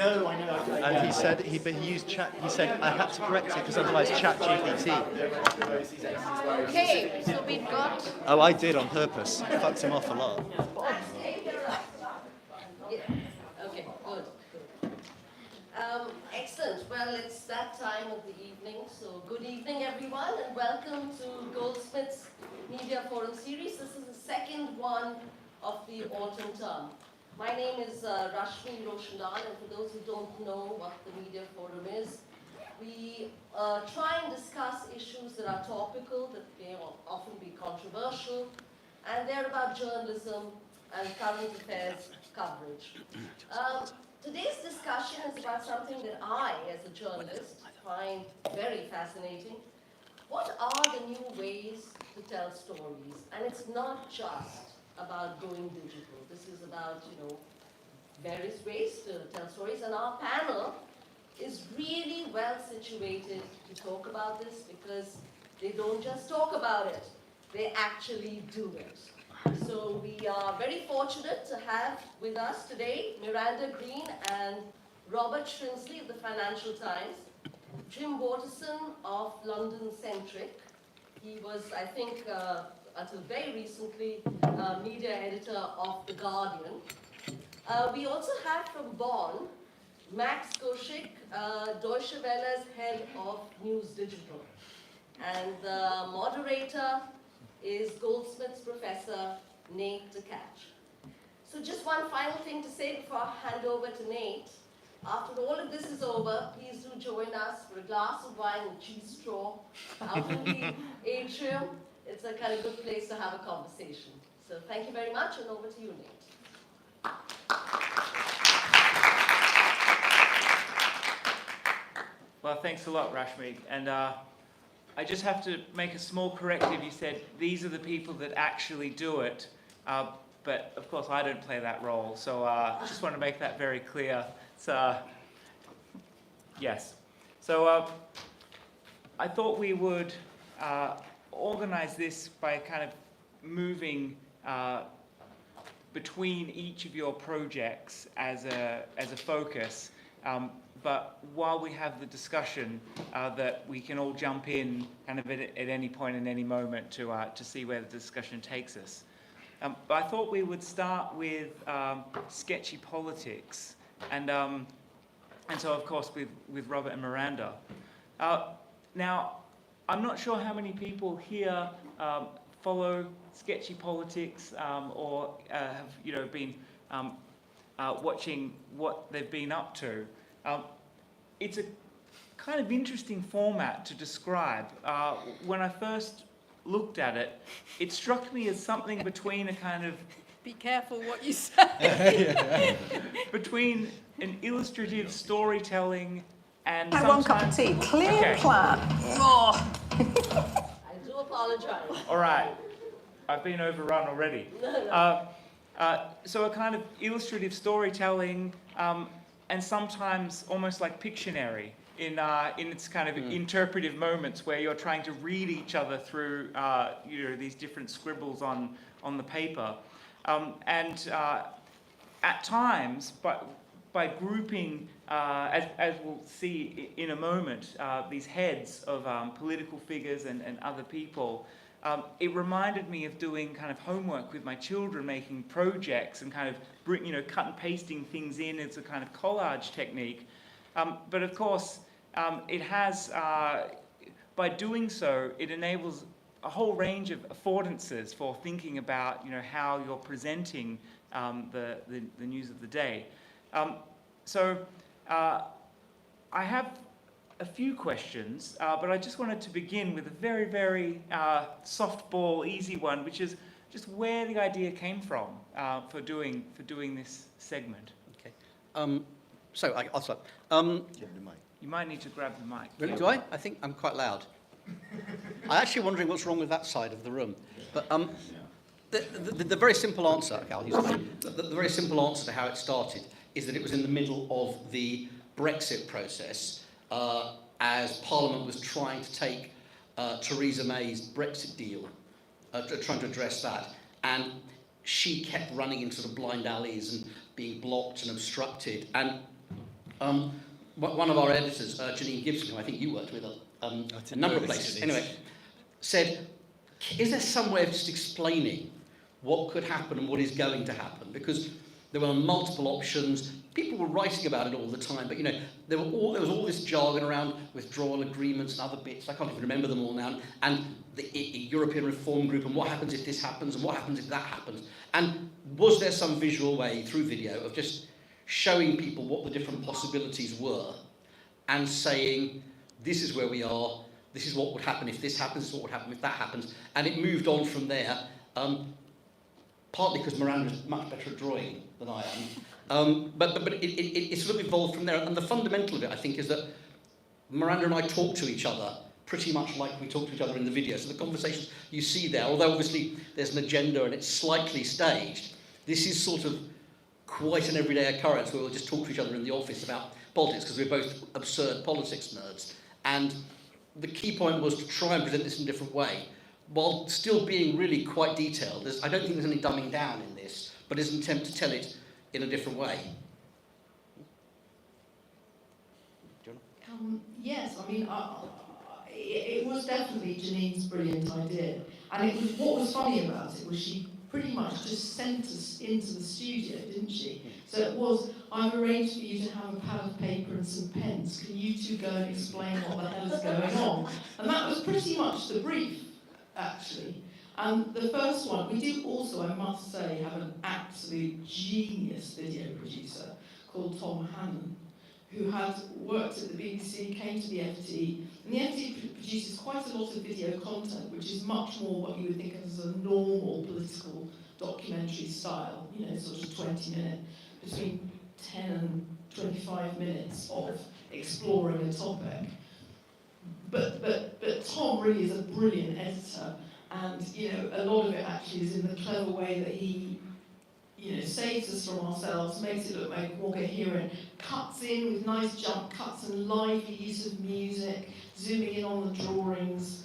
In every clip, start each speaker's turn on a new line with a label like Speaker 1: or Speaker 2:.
Speaker 1: No, I know.
Speaker 2: And he said he used chat. He said I had to correct it because otherwise ChatGPT.
Speaker 3: Okay, so we've got.
Speaker 2: Oh, I did on purpose. Fucked him off a lot.
Speaker 3: Yeah. Okay, good. Excellent. Well, it's that time of the evening, so good evening, everyone, and welcome to Goldsmiths Media Forum Series. This is the second one of the autumn term. My name is Rashmi Roshandan, and for those who don't know what the Media Forum is, we try and discuss issues that are topical, that may often be controversial, and they're about journalism and current affairs coverage. Today's discussion is about something that I, as a journalist, find very fascinating. What are the new ways to tell stories? And it's not just about going digital. This is about, various ways to tell stories. And our panel is really well situated to talk about this because they don't just talk about it, they actually do it. So we are very fortunate to have with us today Miranda Green and Robert Shrimsley of the Financial Times, Jim Waterson of London Centric. He was, I think, until very recently, media editor of The Guardian. We also have from Bonn, Max Koschik, Deutsche Welle's head of News Digital. And the moderator is Goldsmiths professor Nate Tkacz. So just one final thing to say before I hand over to Nate. After all of this is over, please do join us for a glass of wine and cheese straw out in the atrium. It's a kind of good place to have a conversation. So thank you very much, and over to you, Nate.
Speaker 4: Well, thanks a lot, Rashmi. And I just have to make a small corrective. You said these are the people that actually do it, but of course I don't play that role. So just want to make that very clear. So yes. So I thought we would organize this by kind of moving between each of your projects as a focus. But while we have the discussion, that we can all jump in kind of at any point in any moment to see where the discussion takes us. But I thought we would start with sketchy politics, and so of course with Robert and Miranda. Now, I'm not sure how many people here follow sketchy politics or have been watching what they've been up to. It's a kind of interesting format to describe. When I first looked at it, it struck me as something between a kind of...
Speaker 5: Be careful what you say.
Speaker 4: Between an illustrative storytelling and
Speaker 5: I want a cup of tea. Clear plan. Oh.
Speaker 3: I do apologize.
Speaker 4: All right. I've been overrun already. So a kind of illustrative storytelling and sometimes almost like Pictionary in its kind of interpretive moments where you're trying to read each other through these different scribbles on the paper, and at times, by grouping, as we'll see in a moment, these heads of political figures and other people. It reminded me of doing kind of homework with my children, making projects and kind of cut and pasting things in as a kind of collage technique. But of course, it has, by doing so, it enables a whole range of affordances for thinking about how you're presenting the news of the day. So I have a few questions, but I just wanted to begin with a very, very softball, easy one, which is just where the idea came from for doing this segment.
Speaker 1: Okay. I'll start.
Speaker 4: You might need to grab the mic.
Speaker 1: Really? Do I? I think I'm quite loud. I'm actually wondering what's wrong with that side of the room. But the very simple answer, okay, I'll use the very simple answer to how it started is that it was in the middle of the Brexit process. As Parliament was trying to take Theresa May's Brexit deal, trying to address that, and she kept running into sort of blind alleys and being blocked and obstructed. And one of our editors, Janine Gibson, who I think you worked with a number of places, anyway, said, is there some way of just explaining what could happen and what is going to happen? Because there were multiple options. People were writing about it all the time, but there was all this jargon around withdrawal agreements and other bits. I can't even remember them all now. And the European Reform Group, and what happens if this happens, and what happens if that happens. And was there some visual way through video of just showing people what the different possibilities were, and saying, this is where we are, this is what would happen if this happens, this is what would happen if that happens, and it moved on from there. Partly because Miranda is much better at drawing than I am, but it sort of evolved from there. And the fundamental of it, I think, is that Miranda and I talk to each other pretty much like we talk to each other in the video. So the conversations you see there, although obviously there's an agenda and it's slightly staged, this is sort of quite an everyday occurrence where we'll just talk to each other in the office about politics because we're both absurd politics nerds. And the key point was to try and present this in a different way, while still being really quite detailed. I don't think there's any dumbing down in this, but it's an attempt to tell it in a different way.
Speaker 6: Yes, I mean, it was definitely Janine's brilliant idea. And it was, what was funny about it was she pretty much just sent us into the studio, didn't she? So it was, I've arranged for you to have a pad of paper and some pens. Can you two go and explain what the hell is going on? And that was pretty much the brief, actually. And the first one, we do also, I must say, have an absolute genius video producer called Tom Hannon, who had worked at the BBC, came to the FT, and the FT produces quite a lot of video content, which is much more what you would think of as a normal political documentary style, sort of 20 minutes, between 10 and 25 minutes of exploring a topic. But Tom really is a brilliant editor, and a lot of it actually is in the clever way that he saves us from ourselves, makes it look more coherent, cuts in with nice jump cuts and lively use of music, zooming in on the drawings.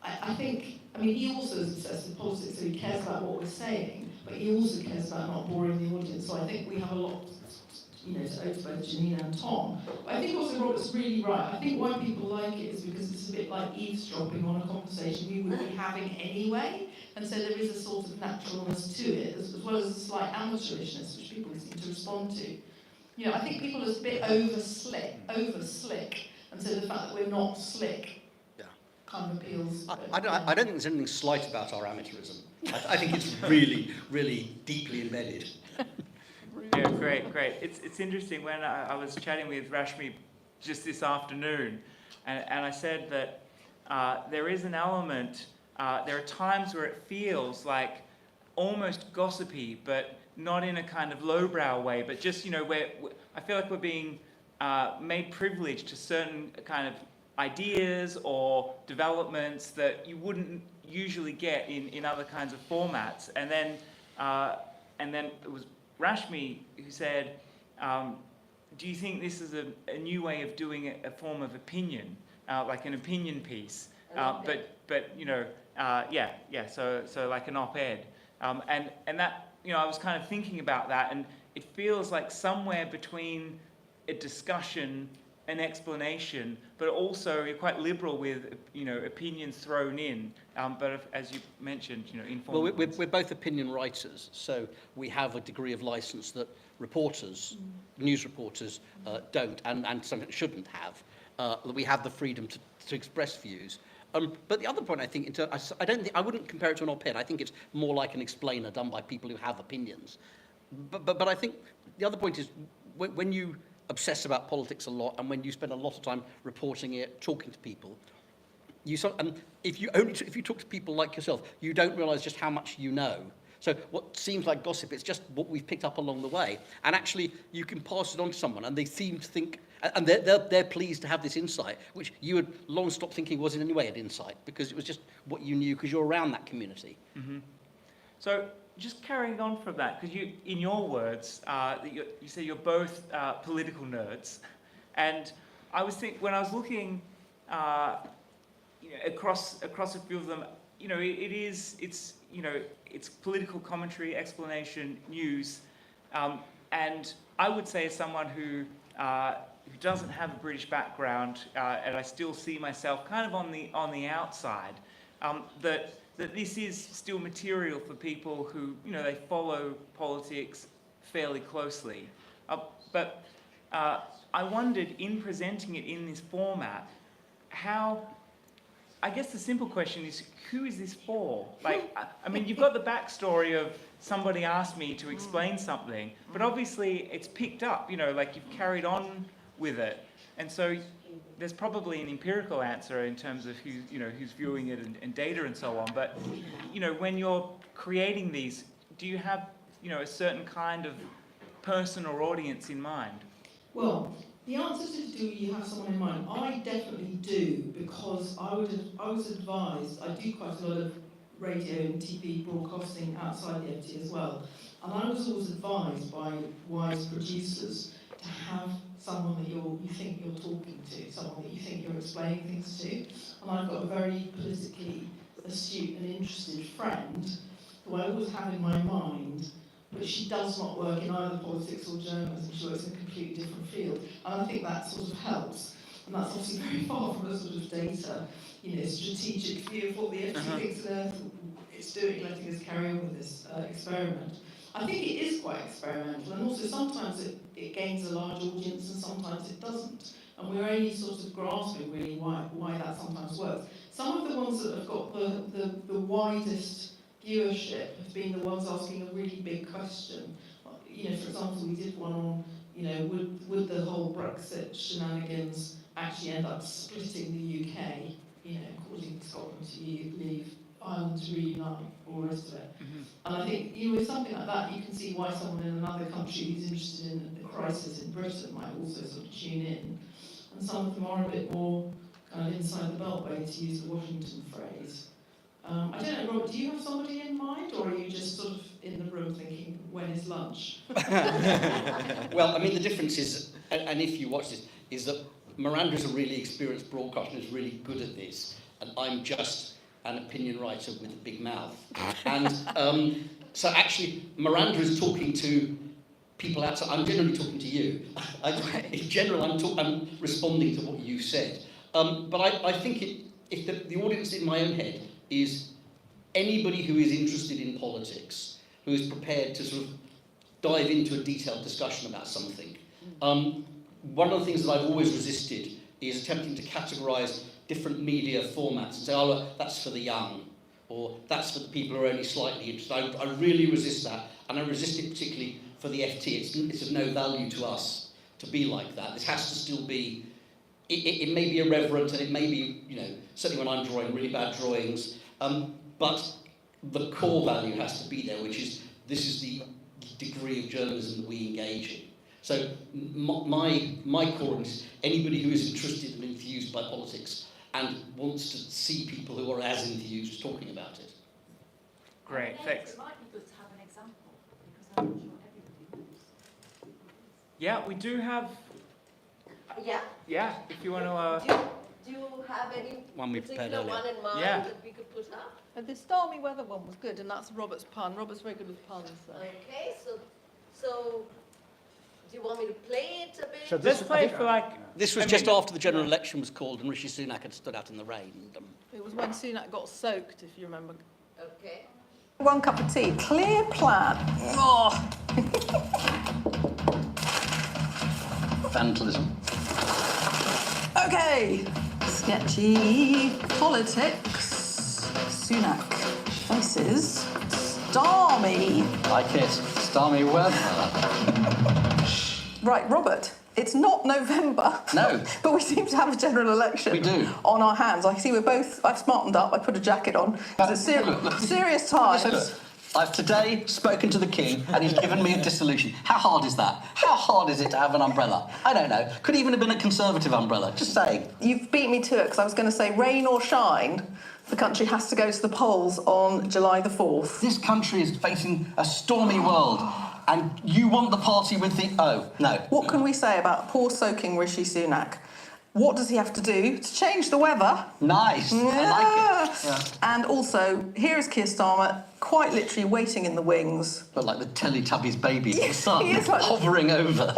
Speaker 6: I mean, he also is obsessed with politics, so he cares about what we're saying, but he also cares about not boring the audience. So I think we have a lot, to owe to both Janine and Tom. But I think also Robert's really right. I think why people like it is because it's a bit like eavesdropping on a conversation we would be having anyway. And so there is a sort of naturalness to it, as well as a slight amateurishness, which people seem to respond to. I think people are a bit over slick, and so the fact that we're not slick kind of appeals.
Speaker 1: I don't think there's anything slight about our amateurism. I think it's really, really deeply embedded.
Speaker 4: Yeah, great. It's interesting, when I was chatting with Rashmi just this afternoon, and I said that there is an element, there are times where it feels like almost gossipy, but not in a kind of lowbrow way, but just, where I feel like we're being made privileged to certain kind of ideas or developments that you wouldn't usually get in other kinds of formats. And then it was Rashmi who said, do you think this is a new way of doing a form of opinion, like an opinion piece, so like an op-ed, and that, I was kind of thinking about that, and it feels like somewhere between a discussion, an explanation, but also you're quite liberal with, opinions thrown in, but as you mentioned, informal.
Speaker 1: Well, we're both opinion writers, so we have a degree of license that reporters, news reporters, don't, and something shouldn't have. That we have the freedom to express views. But the other point, I think, I wouldn't compare it to an op-ed. I think it's more like an explainer done by people who have opinions. But I think the other point is when you obsess about politics a lot, and when you spend a lot of time reporting it, talking to people, if you talk to people like yourself, you don't realise just how much you know. So what seems like gossip, it's just what we've picked up along the way, and actually you can pass it on to someone, and they seem to think, and they're pleased to have this insight, which you had long stopped thinking was in any way an insight, because it was just what you knew because you're around that community.
Speaker 4: Mm-hmm. So just carrying on from that, because you, in your words, you say you're both political nerds, and I was when I was looking across a few of them, it's political commentary, explanation, news, and I would say as someone who who doesn't have a British background, and I still see myself kind of on the outside, that this is still material for people who, you know, they follow politics fairly closely. But I wondered, in presenting it in this format, how, I guess the simple question is, who is this for? Like, I mean, you've got the backstory of somebody asked me to explain something, but obviously it's picked up, you know, like you've carried on with it. And so there's probably an empirical answer in terms of who, you know, who's viewing it and data and so on. But, you know, when you're creating these, do you have, you know, a certain kind of person or audience in mind?
Speaker 6: Well, the answer to do you have someone in mind? I definitely do, because I was advised, I do quite a lot of radio and TV broadcasting outside the FT as well, and I was always advised by wise producers to have someone that you think you're talking to, someone that you think you're explaining things to. And I've got a very politically astute and interested friend who I always have in my mind, but she does not work in either politics or journalism. She works in a completely different field. And I think that sort of helps. And that's obviously very far from a sort of data, you know, strategic view of what the FT thinks it's doing, letting us carry on with this experiment. I think it is quite experimental, and also sometimes it gains a large audience and sometimes it doesn't. And we're only sort of grasping really why that sometimes works. Some of the ones that have got the widest viewership have been the ones asking a really big question. You know, for example, we did one on, you know, would the whole Brexit shenanigans actually end up splitting the UK, you know, causing Scotland to leave, Ireland to reunite, all the rest of it. And I think, you know, with something like that, you can see why someone in another country who's interested in the crisis in Britain might also sort of tune in. And some of them are a bit more kind of inside the beltway, to use the Washington phrase. I don't know, Robert, do you have somebody in mind, or are you just sort of in the room thinking, when is lunch?
Speaker 1: Well, I mean, the difference is, and if you watch this, is that Miranda's a really experienced broadcaster and is really good at this, and I'm just an opinion writer with a big mouth. And so actually, Miranda is talking to people outside. I'm generally talking to you. In general, I'm responding to what you said. But I think if the audience in my own head is anybody who is interested in politics, who is prepared to sort of dive into a detailed discussion about something. One of the things that I've always resisted is attempting to categorise different media formats and say, oh, look, that's for the young, or that's for the people who are only slightly interested. I really resist that, and I resist it particularly for the FT. It's of no value to us to be like that. This has to still be, it may be irreverent, and it may be, you know, certainly when I'm drawing really bad drawings, but the core value has to be there, which is, this is the degree of journalism that we engage in. So my core is anybody who is interested and enthused by politics and wants to see people who are as enthused talking about it.
Speaker 4: Great, thanks.
Speaker 7: It might be good to have an example, because I'm not sure everybody knows.
Speaker 4: Yeah, we do have.
Speaker 3: Yeah?
Speaker 4: Yeah, if you want to.
Speaker 3: Do you have any
Speaker 1: One we prepared
Speaker 3: particular
Speaker 1: earlier.
Speaker 3: one in mind
Speaker 4: Yeah.
Speaker 3: that we could put up?
Speaker 5: And the stormy weather one was good, and that's Robert's pun. Robert's very good with puns. So.
Speaker 3: Okay, so do you want me to play it a bit?
Speaker 2: So
Speaker 4: Let's play it for like.
Speaker 1: This was
Speaker 4: a
Speaker 1: just
Speaker 4: minute.
Speaker 1: after the general election was called and Rishi Sunak had stood out in the rain. And,
Speaker 5: It was when Sunak got soaked, if you remember.
Speaker 3: Okay.
Speaker 5: One cup of tea, clear plan. Oh.
Speaker 1: Vandalism.
Speaker 5: Okay, sketchy politics. Sunak faces stormy.
Speaker 1: Like it. Stormy weather.
Speaker 5: Right, Robert, it's not November.
Speaker 1: No.
Speaker 5: But we seem to have a general election
Speaker 1: We do.
Speaker 5: on our hands. I see we're both, I've smartened up, I put a jacket on. It's
Speaker 8: Look.
Speaker 5: serious times.
Speaker 8: Look, I've today spoken to the king and he's given me a dissolution. How hard is that? How hard is it to have an umbrella? I don't know. Could even have been a Conservative umbrella, just saying.
Speaker 5: You've beat me to it, because I was going to say, rain or shine, the country has to go to the polls on July the 4th.
Speaker 8: This country is facing a stormy world and you want the party with the... Oh, no.
Speaker 5: What can we say about poor soaking Rishi Sunak? what does he have to do to change the weather?
Speaker 8: Nice. I like it. Yeah.
Speaker 5: And also, here is Keir Starmer, quite literally waiting in the wings.
Speaker 8: But like the Teletubbies baby, the sun
Speaker 5: He is like-
Speaker 8: hovering over.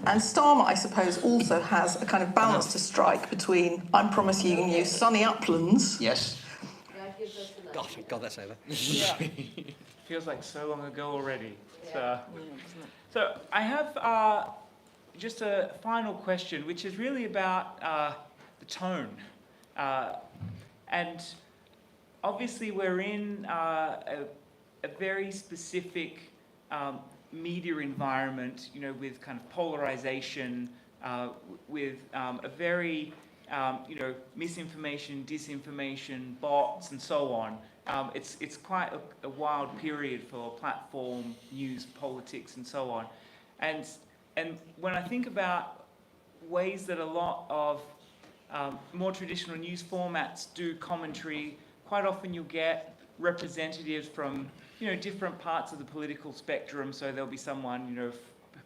Speaker 5: And Starmer, I suppose, also has a kind of balance to strike between I'm promising you sunny uplands.
Speaker 8: Yes.
Speaker 3: That gives us an
Speaker 1: God,
Speaker 3: idea.
Speaker 1: thank God that's over.
Speaker 4: Feels like so long ago already. So I have just a final question, which is really about the tone. And obviously we're in a very specific media environment, you know, with kind of polarization, with a very, you know, misinformation, disinformation, bots, and so on. It's quite a wild period for platform, news, politics, and so on. And when I think about ways that a lot of more traditional news formats do commentary, quite often you'll get representatives from, you know, different parts of the political spectrum. So there'll be someone, you know,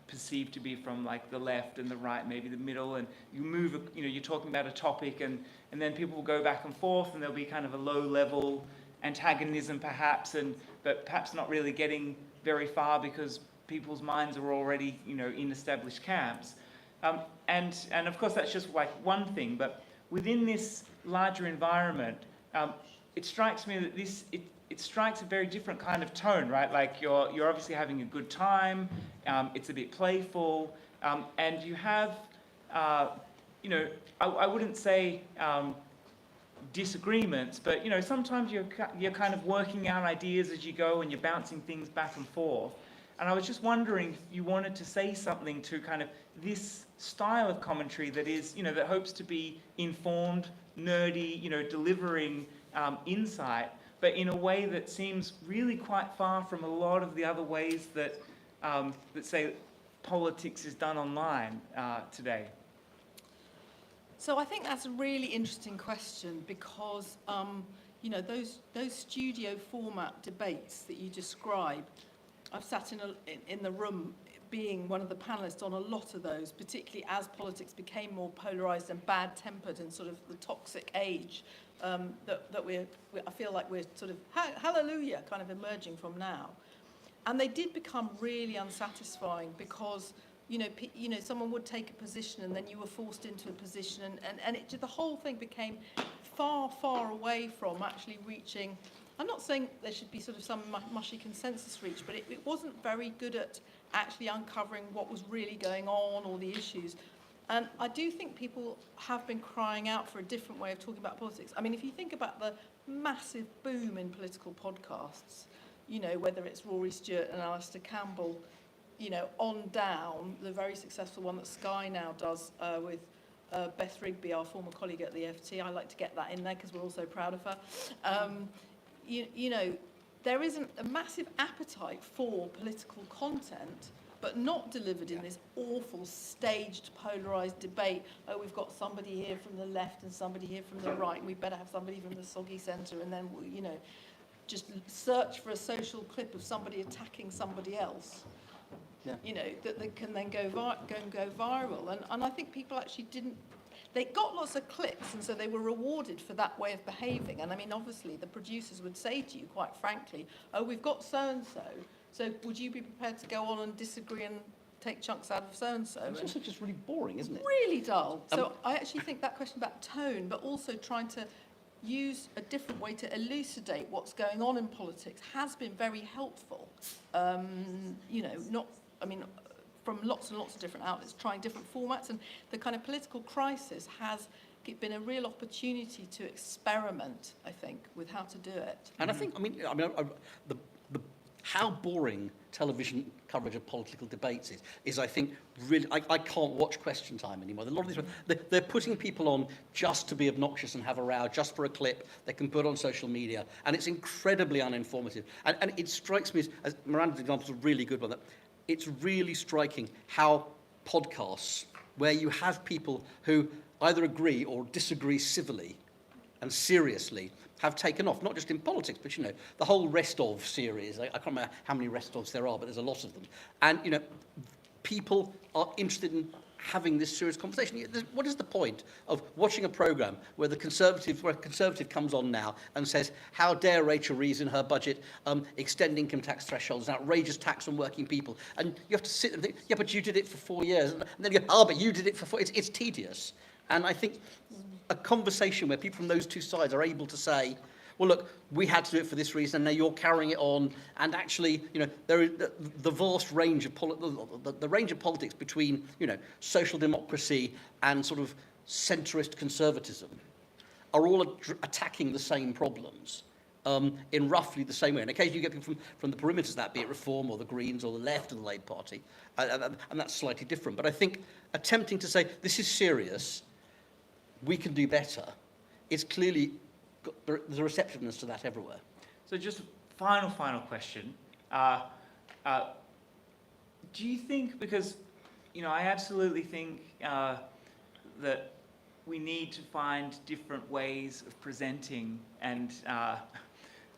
Speaker 4: perceived to be from like the left and the right, maybe the middle, and you move, you know, you're talking about a topic, and then people will go back and forth, and there'll be kind of a low-level antagonism perhaps, but perhaps not really getting very far because people's minds are already, you know, in established camps. And of course that's just like one thing, but within this larger environment, it strikes me that it strikes a very different kind of tone, right? Like you're obviously having a good time, it's a bit playful, and you have, you know, I wouldn't say disagreements, but, you know, sometimes you're kind of working out ideas as you go and you're bouncing things back and forth. And I was just wondering if you wanted to say something to kind of this style of commentary that is, you know, that hopes to be informed, nerdy, you know, delivering insight, but in a way that seems really quite far from a lot of the other ways that, that say, politics is done online today.
Speaker 7: So I think that's a really interesting question because, you know, those studio format debates that you describe, I've sat in the room being one of the panellists on a lot of those, particularly as politics became more polarised and bad-tempered and sort of the toxic age that I feel like we're sort of, hallelujah, kind of emerging from now. And they did become really unsatisfying because, you know, someone would take a position and then you were forced into a position, and the whole thing became far, far away from actually reaching. I'm not saying there should be sort of some mushy consensus reached, but it wasn't very good at actually uncovering what was really going on or the issues. And I do think people have been crying out for a different way of talking about politics. I mean, if you think about the massive boom in political podcasts, you know, whether it's Rory Stewart and Alistair Campbell, you know, on down, the very successful one that Sky now does with Beth Rigby, our former colleague at the FT. I like to get that in there because we're all so proud of her. You know, there isn't a massive appetite for political content, but not delivered in this awful staged polarised debate. Oh, we've got somebody here from the left and somebody here from the right, and we better have somebody from the soggy centre, and then, you know, just search for a social clip of somebody attacking somebody else. Yeah. You know, that can then go viral. And I think people actually didn't, they got lots of clicks, and so they were rewarded for that way of behaving. And I mean, obviously, the producers would say to you, quite frankly, oh, we've got so-and-so, so would you be prepared to go on and disagree and take chunks out of so-and-so?
Speaker 8: It's also just really boring, isn't it?
Speaker 7: Really dull. So I actually think that question about tone, but also trying to use a different way to elucidate what's going on in politics has been very helpful. You know, from lots and lots of different outlets, trying different formats, and the kind of political crisis has been a real opportunity to experiment, I think, with how to do it.
Speaker 1: And I think, how boring television coverage of political debates is I think, really, I can't watch Question Time anymore. A lot of these, they're putting people on just to be obnoxious and have a row, just for a clip they can put on social media, and it's incredibly uninformative. And it strikes me, as Miranda's example is a really good one, that it's really striking how podcasts, where you have people who either agree or disagree civilly and seriously, have taken off, not just in politics, but, you know, the whole Rest Of series. I can't remember how many Rest Ofs there are, but there's a lot of them. And, you know, people are interested in having this serious conversation. What is the point of watching a programme where a Conservative comes on now and says, how dare Rachel Reeves in her budget extend income tax thresholds, an outrageous tax on working people? And you have to sit and think, yeah, but you did it for 4 years. And then you go, oh, but you did it for 4 years. It's tedious. And I think a conversation where people from those two sides are able to say, well, look, we had to do it for this reason, and now you're carrying it on. And actually, there is the vast range of the range of politics between, social democracy and sort of centrist conservatism are all attacking the same problems in roughly the same way. And occasionally you get people from the perimeters of that, be it Reform or the Greens or the Left or the Labour Party, and that's slightly different. But I think attempting to say, this is serious, we can do better, it's clearly... There's a receptiveness to that everywhere.
Speaker 4: So just final question. Do you think, because, I absolutely think that we need to find different ways of presenting and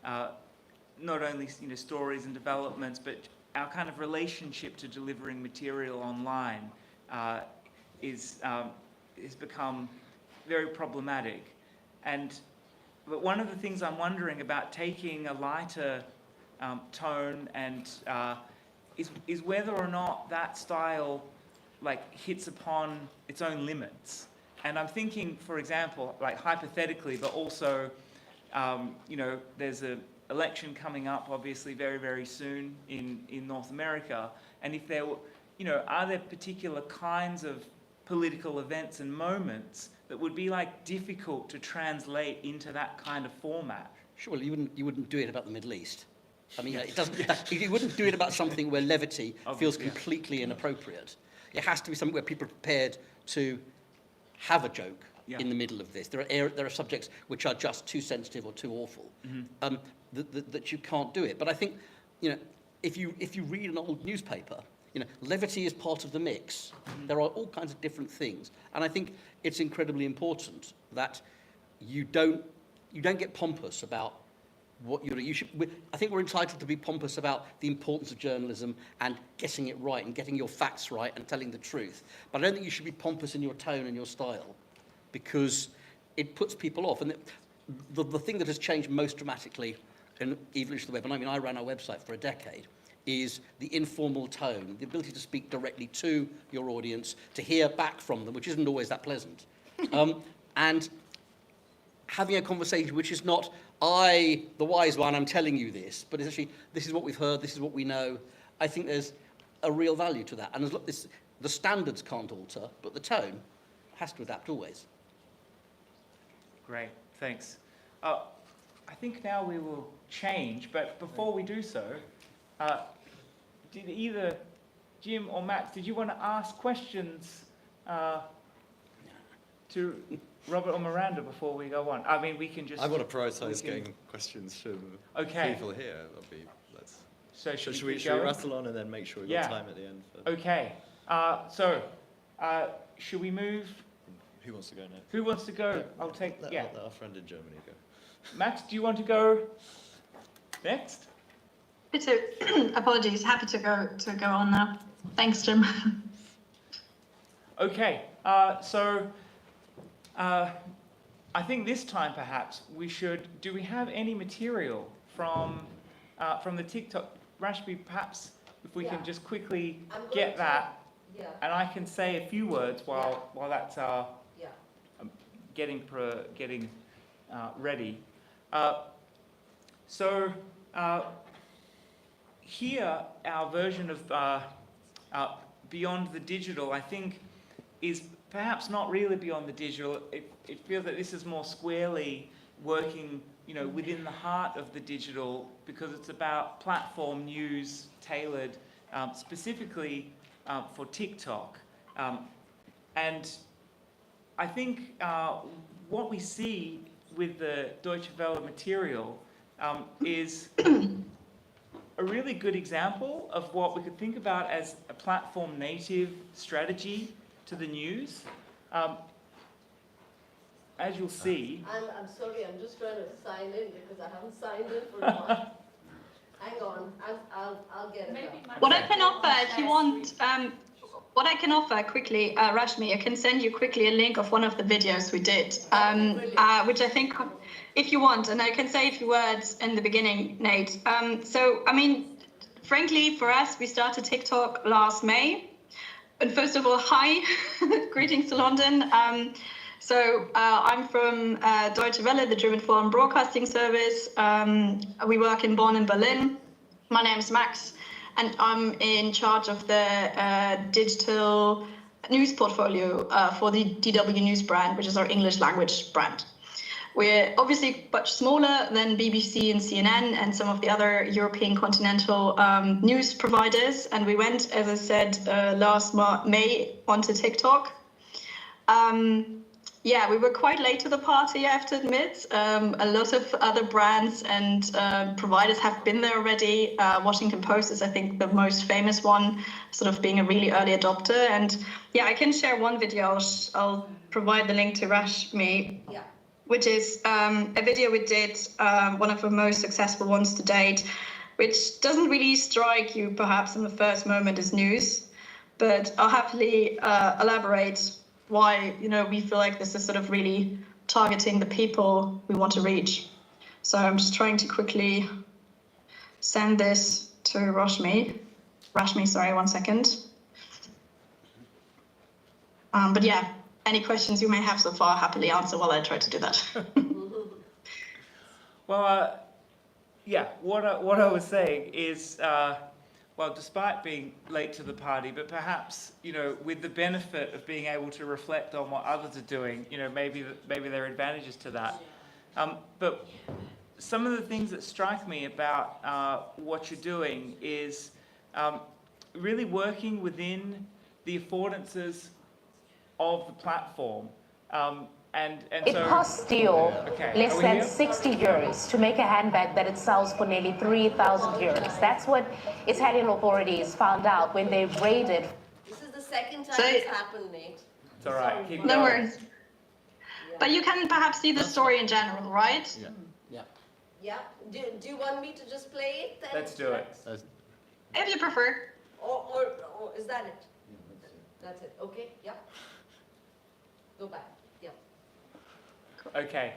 Speaker 4: not only, stories and developments, but our kind of relationship to delivering material online has become very problematic. But one of the things I'm wondering about taking a lighter tone and is whether or not that style hits upon its own limits. And I'm thinking, for example, hypothetically, but also, there's an election coming up, obviously, very, very soon in North America. And if there were, are there particular kinds of political events and moments that would be difficult to translate into that kind of format?
Speaker 1: Surely you wouldn't do it about the Middle East. I mean, it doesn't. You wouldn't do it about something where levity feels completely inappropriate. It has to be something where people are prepared to have a joke in the middle of this. There are subjects which are just too sensitive or too awful that you can't do it. But I think, if you read an old newspaper, levity is part of the mix. There are all kinds of different things, and I think it's incredibly important that you don't get pompous about what you're. I think we're entitled to be pompous about the importance of journalism and getting it right and getting your facts right and telling the truth. But I don't think you should be pompous in your tone and your style, because it puts people off. And the thing that has changed most dramatically in the evolution of the web, and I mean, I ran our website for a decade, is the informal tone, the ability to speak directly to your audience, to hear back from them, which isn't always that pleasant. And having a conversation which is not, I, the wise one, I'm telling you this, but it's actually, this is what we've heard, this is what we know. I think there's a real value to that. And the standards can't alter, but the tone has to adapt always.
Speaker 4: Great, thanks. I think now we will change, but before we do so, did either Jim or Max, did you want to ask questions to Robert or Miranda before we go on? I mean, we can just...
Speaker 2: I want to prioritise getting questions from people here.
Speaker 4: So
Speaker 2: should we rattle on and then make sure we've got time at the end?
Speaker 4: Okay. Should we move?
Speaker 2: Who wants to go next?
Speaker 4: Who wants to go? I'll take...
Speaker 2: Let our friend in Germany go.
Speaker 4: Max, do you want to go next?
Speaker 9: Apologies, happy to go on now. Thanks, Jim.
Speaker 4: Okay, I think this time perhaps we should. Do we have any material from the TikTok? Rashmi, perhaps if we can just quickly get that, and I can say a few words while that's getting ready. Here, our version of Beyond the Digital, I think, is perhaps not really beyond the digital. It feels that this is more squarely working, within the heart of the digital, because it's about platform news tailored specifically for TikTok. And I think what we see with the Deutsche Welle material is a really good example of what we could think about as a platform native strategy to the news. As you'll see...
Speaker 3: I'm sorry, I'm just trying to sign in because I haven't signed in for a while. Hang on, I'll get it.
Speaker 9: What I can offer, if you want, what I can offer quickly, Rashmi, I can send you quickly a link of one of the videos we did, which I think, if you want, and I can say a few words in the beginning, Nate. So, I mean, frankly, for us, we started TikTok last May. And first of all, hi, greetings to London. So I'm from Deutsche Welle, the German foreign broadcasting service. We work in Bonn and Berlin. My name is Max, and I'm in charge of the digital news portfolio for the DW News brand, which is our English language brand. We're obviously much smaller than BBC and CNN and some of the other European continental news providers. And we went, as I said, last May onto TikTok. Yeah, we were quite late to the party, I have to admit. A lot of other brands and providers have been there already. Washington Post is, I think, the most famous one, sort of being a really early adopter. And yeah, I can share one video. I'll provide the link to Rashmi. Yeah. Which is a video we did, one of the most successful ones to date, which doesn't really strike you perhaps in the first moment as news, but I'll happily elaborate why, you know, we feel like this is sort of really targeting the people we want to reach. So I'm just trying to quickly send this to Rashmi, sorry, 1 second. But yeah. Any questions you may have so far, happily answer while I try to do that.
Speaker 4: Well, yeah, what I was saying is, well, despite being late to the party, but perhaps, you know, with the benefit of being able to reflect on what others are doing, you know, maybe there are advantages to that. But some of the things that strike me about what you're doing is really working within the affordances of the platform, and
Speaker 10: it
Speaker 4: so
Speaker 10: costs Steel less than 60 euros to make a handbag that it sells for nearly 3,000 euros. That's what Italian authorities found out when they raided.
Speaker 3: This is the second time it's happened, Nate.
Speaker 4: It's all right. Keep
Speaker 9: no
Speaker 4: going.
Speaker 9: worries. Yeah. But you can perhaps see the story in general, right?
Speaker 8: Yeah.
Speaker 3: Yeah. Do you want me to just play it then?
Speaker 4: Let's do it.
Speaker 9: If you prefer.
Speaker 3: Or is that it? That's it. Okay. Yeah. Go back. Yeah.
Speaker 4: Okay.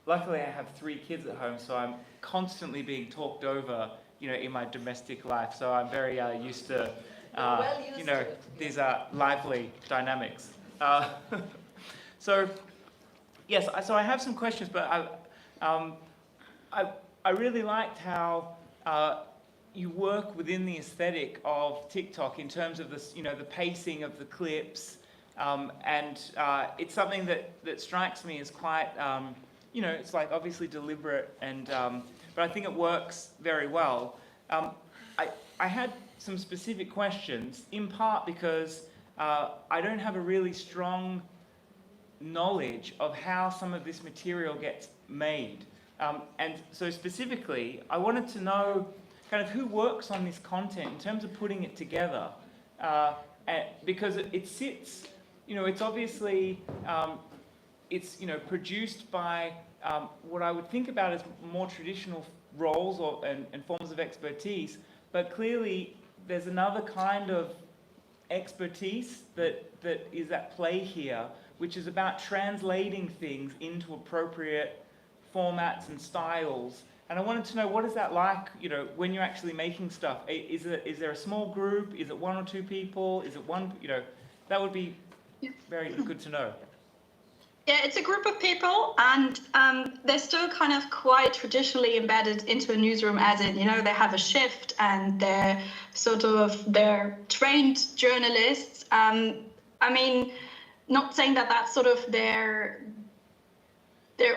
Speaker 4: Luckily, I have 3 kids at home, so I'm constantly being talked over, you know, in my domestic life. So I'm very used to, you know, these lively dynamics. So, yes. So I have some questions, but I really liked how you work within the aesthetic of TikTok in terms of this, you know, the pacing of the clips. And it's something that strikes me as quite, you know, it's like obviously deliberate, and but I think it works very well. I had some specific questions, in part because I don't have a really strong knowledge of how some of this material gets made. And so specifically, I wanted to know kind of who works on this content in terms of putting it together, because it sits. You know, it's obviously, it's, you know, produced by what I would think about as more traditional roles and forms of expertise, but clearly there's another kind of expertise that is at play here, which is about translating things into appropriate formats and styles. And I wanted to know, what is that like, you know, when you're actually making stuff? Is there a small group? Is it 1 or 2 people? Is it one, you know, that would be very good to know.
Speaker 9: Yeah, it's a group of people, and they're still kind of quite traditionally embedded into a newsroom, as in, you know, they have a shift and they're trained journalists. I mean, not saying that that's sort of their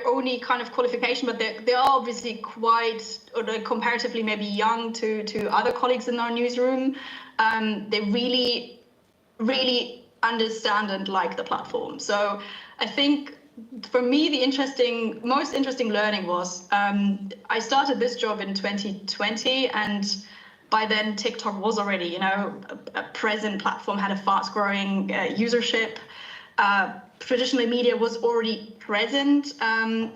Speaker 9: only kind of qualification, but they are obviously quite, or they're comparatively maybe young to other colleagues in our newsroom. They really, really understand and like the platform. So I think for me, the most interesting learning was, I started this job in 2020, and by then TikTok was already, you know, a present platform, had a fast growing usership. Traditional media was already present.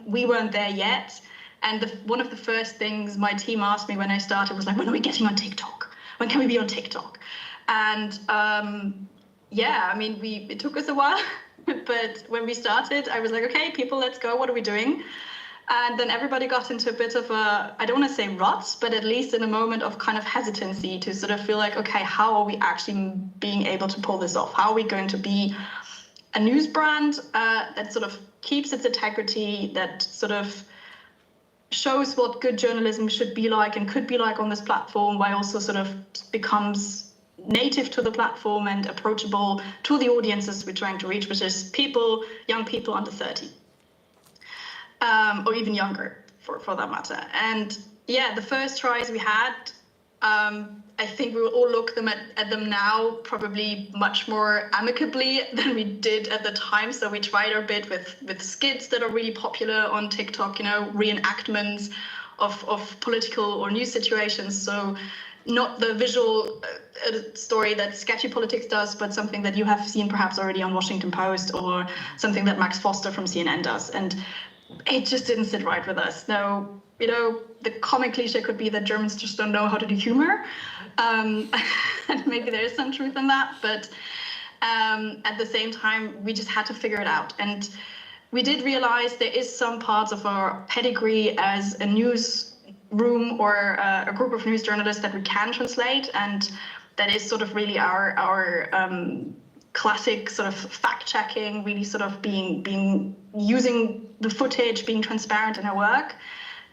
Speaker 9: We weren't there yet. And one of the first things my team asked me when I started was like, when are we getting on TikTok? When can we be on TikTok? And yeah, I mean, it took us a while, but when we started, I was like, okay, people, let's go. What are we doing? And then everybody got into a bit of a, I don't want to say rut, but at least in a moment of kind of hesitancy to sort of feel like, okay, how are we actually being able to pull this off? How are we going to be a news brand that sort of keeps its integrity, that sort of shows what good journalism should be like and could be like on this platform, while also sort of becomes native to the platform and approachable to the audiences we're trying to reach, which is people, young people under 30. Or even younger, for that matter. And yeah, the first tries we had, I think we will all look at them now probably much more amicably than we did at the time. So we tried our bit with skits that are really popular on TikTok, you know, reenactments of political or news situations. So not the visual story that Sketchy Politics does, but something that you have seen perhaps already on Washington Post, or something that Max Foster from CNN does. And it just didn't sit right with us. No, you know, the common cliche could be that Germans just don't know how to do humor. And maybe there is some truth in that, but at the same time, we just had to figure it out. And we did realize there is some parts of our pedigree as a newsroom or a group of news journalists that we can translate, and that is sort of really our classic sort of fact-checking, really sort of being using the footage, being transparent in our work,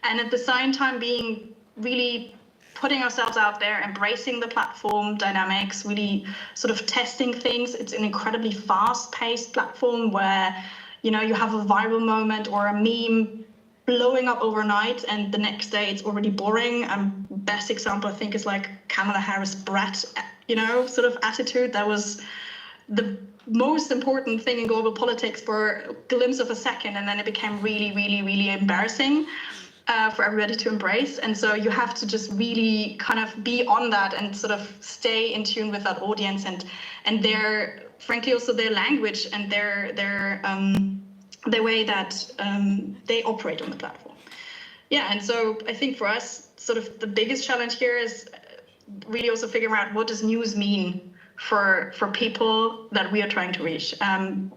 Speaker 9: and at the same time being really putting ourselves out there, embracing the platform dynamics, really sort of testing things. It's an incredibly fast-paced platform where, you know, you have a viral moment or a meme blowing up overnight, and the next day it's already boring. Best example, I think, is like Kamala Harris brat, you know, sort of attitude. That was the most important thing in global politics for a glimpse of a second, and then it became really, really, really embarrassing for everybody to embrace. And so you have to just really kind of be on that and sort of stay in tune with that audience and their, frankly, also their language and their way that they operate on the platform. Yeah, and so I think for us, sort of the biggest challenge here is really also figuring out, what does news mean for people that we are trying to reach.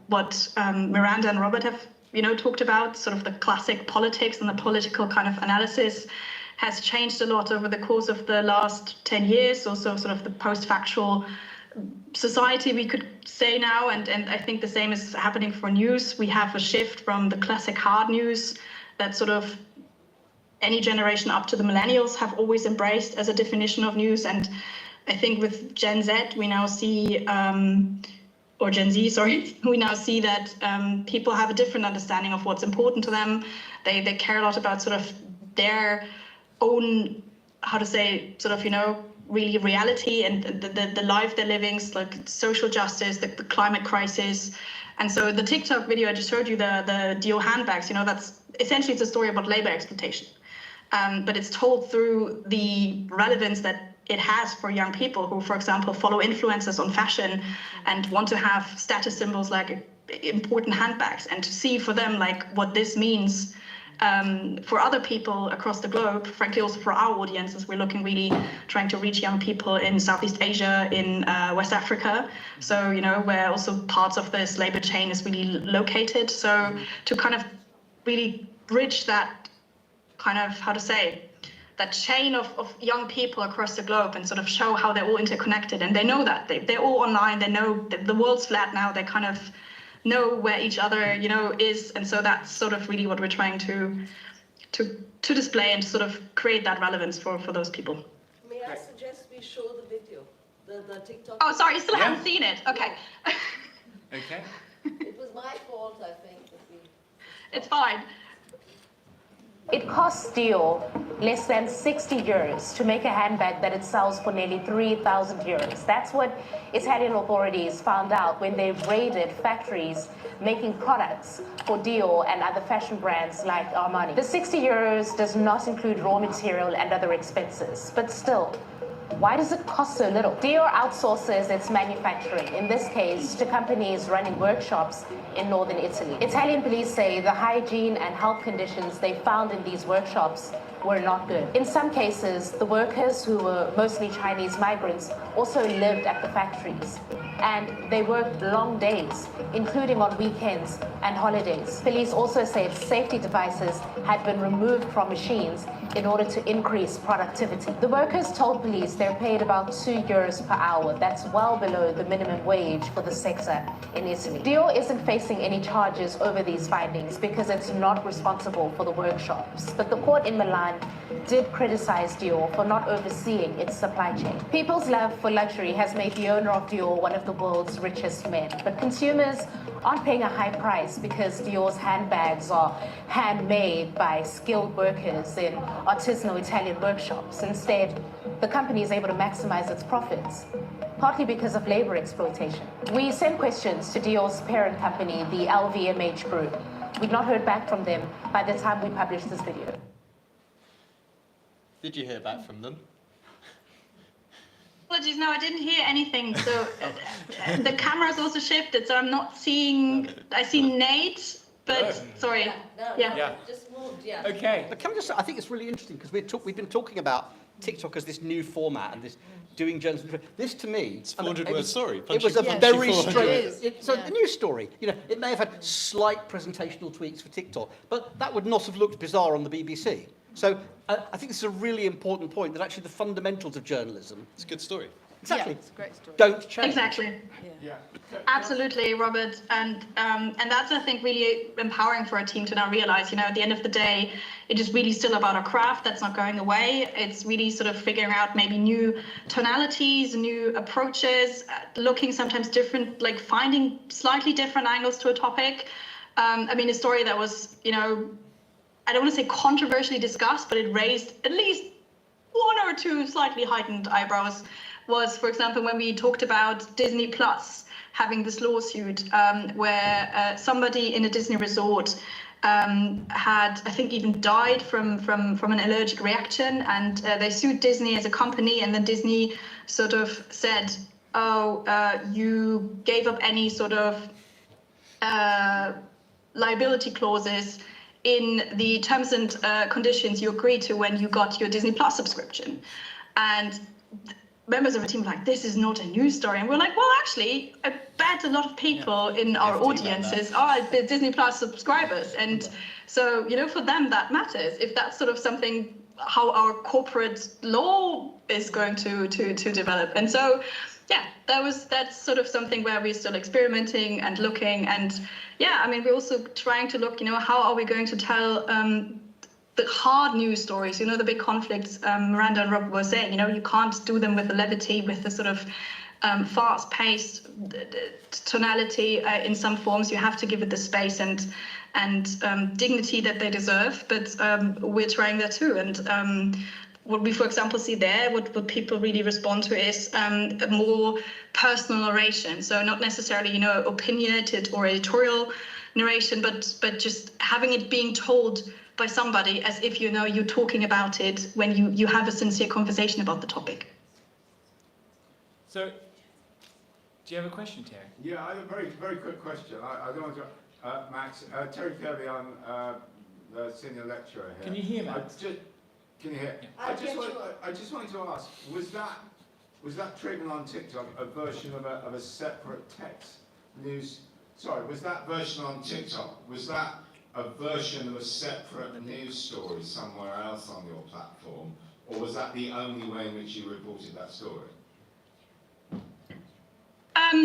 Speaker 9: What Miranda and Robert have, you know, talked about, sort of the classic politics and the political kind of analysis has changed a lot over the course of the last 10 years, also sort of the post-factual society, we could say now, and I think the same is happening for news. We have a shift from the classic hard news that sort of any generation up to the millennials have always embraced as a definition of news. And I think with Gen Z, we now see, or Gen Z, sorry, we now see that people have a different understanding of what's important to them. They care a lot about sort of their own, how to say, sort of, you know, really reality and the life they're living, like social justice, the climate crisis. And so the TikTok video I just showed you, the Dior handbags, you know, that's essentially, it's a story about labor exploitation. But it's told through the relevance that it has for young people who, for example, follow influencers on fashion and want to have status symbols like important handbags, and to see for them like what this means for other people across the globe, frankly also for our audiences. We're looking really trying to reach young people in Southeast Asia, in West Africa, so, you know, where also parts of this labor chain is really located. So to kind of really bridge that kind of, how to say, that chain of young people across the globe and sort of show how they're all interconnected. And they know that, they're all online, they know that the world's flat now, they kind of know where each other, you know, is. And so that's sort of really what we're trying to display and to sort of create that relevance for those people.
Speaker 3: May I suggest we show the video, the TikTok?
Speaker 9: Oh, sorry, you still haven't seen it. Okay.
Speaker 4: Okay.
Speaker 3: It was my fault, I think. That we...
Speaker 9: It's fine.
Speaker 10: It costs Dior less than 60 euros to make a handbag that it sells for nearly 3,000 euros. That's what Italian authorities found out when they raided factories making products for Dior and other fashion brands like Armani. The 60 euros does not include raw material and other expenses, but still, why does it cost so little? Dior outsources its manufacturing, in this case, to companies running workshops in northern Italy. Italian police say the hygiene and health conditions they found in these workshops were not good. In some cases, the workers, who were mostly Chinese migrants, also lived at the factories, and they worked long days, including on weekends and holidays. Police also said safety devices had been removed from machines in order to increase productivity. The workers told police they're paid about €2 per hour. That's well below the minimum wage for the sector in Italy. Dior isn't facing any charges over these findings because it's not responsible for the workshops. But the court in Milan did criticize Dior for not overseeing its supply chain. People's love for luxury has made the owner of Dior one of the world's richest men. But consumers aren't paying a high price because Dior's handbags are handmade by skilled workers in artisanal Italian workshops. Instead, the company is able to maximize its profits, partly because of labor exploitation. We sent questions to Dior's parent company, the LVMH Group. We've not heard back from them by the time we published this video.
Speaker 2: Did you hear back from them?
Speaker 9: Apologies, no, I didn't hear anything. So the camera's also shifted, so I'm not seeing. I see Nate, but sorry.
Speaker 3: Just moved, yeah.
Speaker 4: Okay.
Speaker 1: But can I just say, I think it's really interesting because we've been talking about TikTok as this new format and this doing journalism. This to me,
Speaker 2: It's a 400-word story.
Speaker 1: it was a
Speaker 2: Punchy
Speaker 1: very
Speaker 2: 400
Speaker 1: strange.
Speaker 2: words.
Speaker 1: It's a news story. You know, it may have had slight presentational tweaks for TikTok, but that would not have looked bizarre on the BBC. So I think this is a really important point that actually the fundamentals of journalism.
Speaker 2: It's a good story.
Speaker 1: Exactly.
Speaker 7: Yeah, it's a great story.
Speaker 1: Don't change.
Speaker 9: Exactly.
Speaker 7: Yeah.
Speaker 9: Absolutely, Robert, and that's, I think, really empowering for a team to now realize, you know, at the end of the day, it is really still about a craft that's not going away. It's really sort of figuring out maybe new tonalities, new approaches, looking sometimes different, like finding slightly different angles to a topic. I mean, a story that was, you know, I don't want to say controversially discussed, but it raised at least one or two slightly heightened eyebrows, was, for example, when we talked about Disney Plus having this lawsuit where somebody in a Disney resort had, I think, even died from an allergic reaction, and they sued Disney as a company, and then Disney sort of said, oh, you gave up any sort of liability clauses in the terms and conditions you agreed to when you got your Disney Plus subscription. And members of the team were like, this is not a news story. And we're like, well, actually, I bet a lot of people in our audiences are Disney Plus subscribers. And so, you know, for them, that matters. If that's sort of something, how our corporate law is going to develop. And so, yeah, that's sort of something where we're still experimenting and looking. And yeah, I mean, we're also trying to look, you know, how are we going to tell the hard news stories, you know, the big conflicts Miranda and Rob were saying, you know, you can't do them with the levity, with the sort of fast-paced tonality in some forms. You have to give it the space and dignity that they deserve. But we're trying that too. And what we, for example, see there, what people really respond to is a more personal narration. So not necessarily, you know, opinionated or editorial narration, but just having it being told by somebody as if, you know, you're talking about it when you have a sincere conversation about the topic.
Speaker 4: So, do you have a question, Terry?
Speaker 11: Yeah, I have a very, very quick question. I don't want to, Max, Terry Kirby, I'm the senior lecturer here.
Speaker 4: Can you hear, Max?
Speaker 11: Can you hear? I just wanted to ask, was that treatment on TikTok a version of a separate text news? Sorry, was that version on TikTok? Was that a version of a separate news story somewhere else on your platform, or was that the only way in which you reported that story?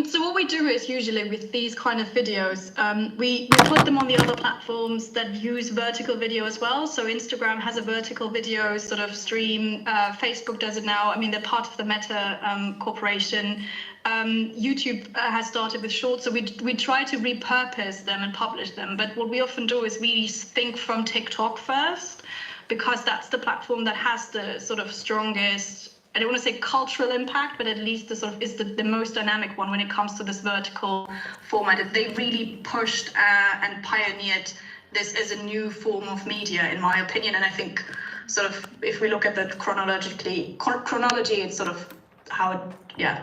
Speaker 9: So what we do is usually with these kind of videos, we put them on the other platforms that use vertical video as well. So Instagram has a vertical video sort of stream. Facebook does it now. I mean, they're part of the Meta corporation. YouTube has started with shorts, so we try to repurpose them and publish them. But what we often do is we think from TikTok first, because that's the platform that has the sort of strongest, I don't want to say cultural impact, but at least the sort of is the most dynamic one when it comes to this vertical format. They really pushed and pioneered this as a new form of media, in my opinion. And I think sort of if we look at the chronology, it's sort of how it,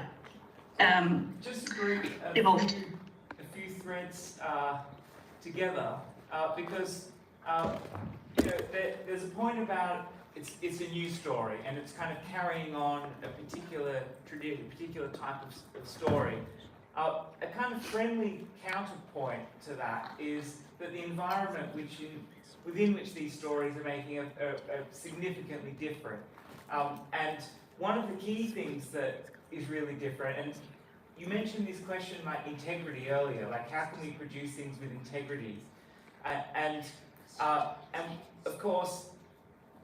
Speaker 4: Just to group
Speaker 9: evolved.
Speaker 4: a few threads together, because you know, there's a point about it's a news story, and it's kind of carrying on a particular tradition, a particular type of story. A kind of friendly counterpoint to that is that the environment within which these stories are making are significantly different. And one of the key things that is really different, and you mentioned this question like integrity earlier, like how can we produce things with integrity? And of course,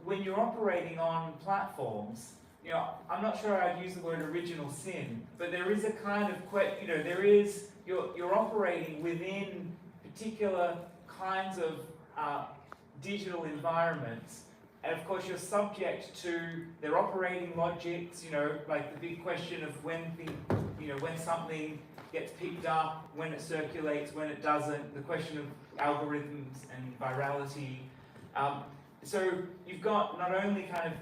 Speaker 4: when you're operating on platforms, you know, I'm not sure I'd use the word original sin, but there is a kind of, you know, there is, you're operating within particular kinds of digital environments, and of course you're subject to their operating logics, you know, like the big question of when something gets picked up, when it circulates, when it doesn't, the question of algorithms and virality. So you've got not only kind of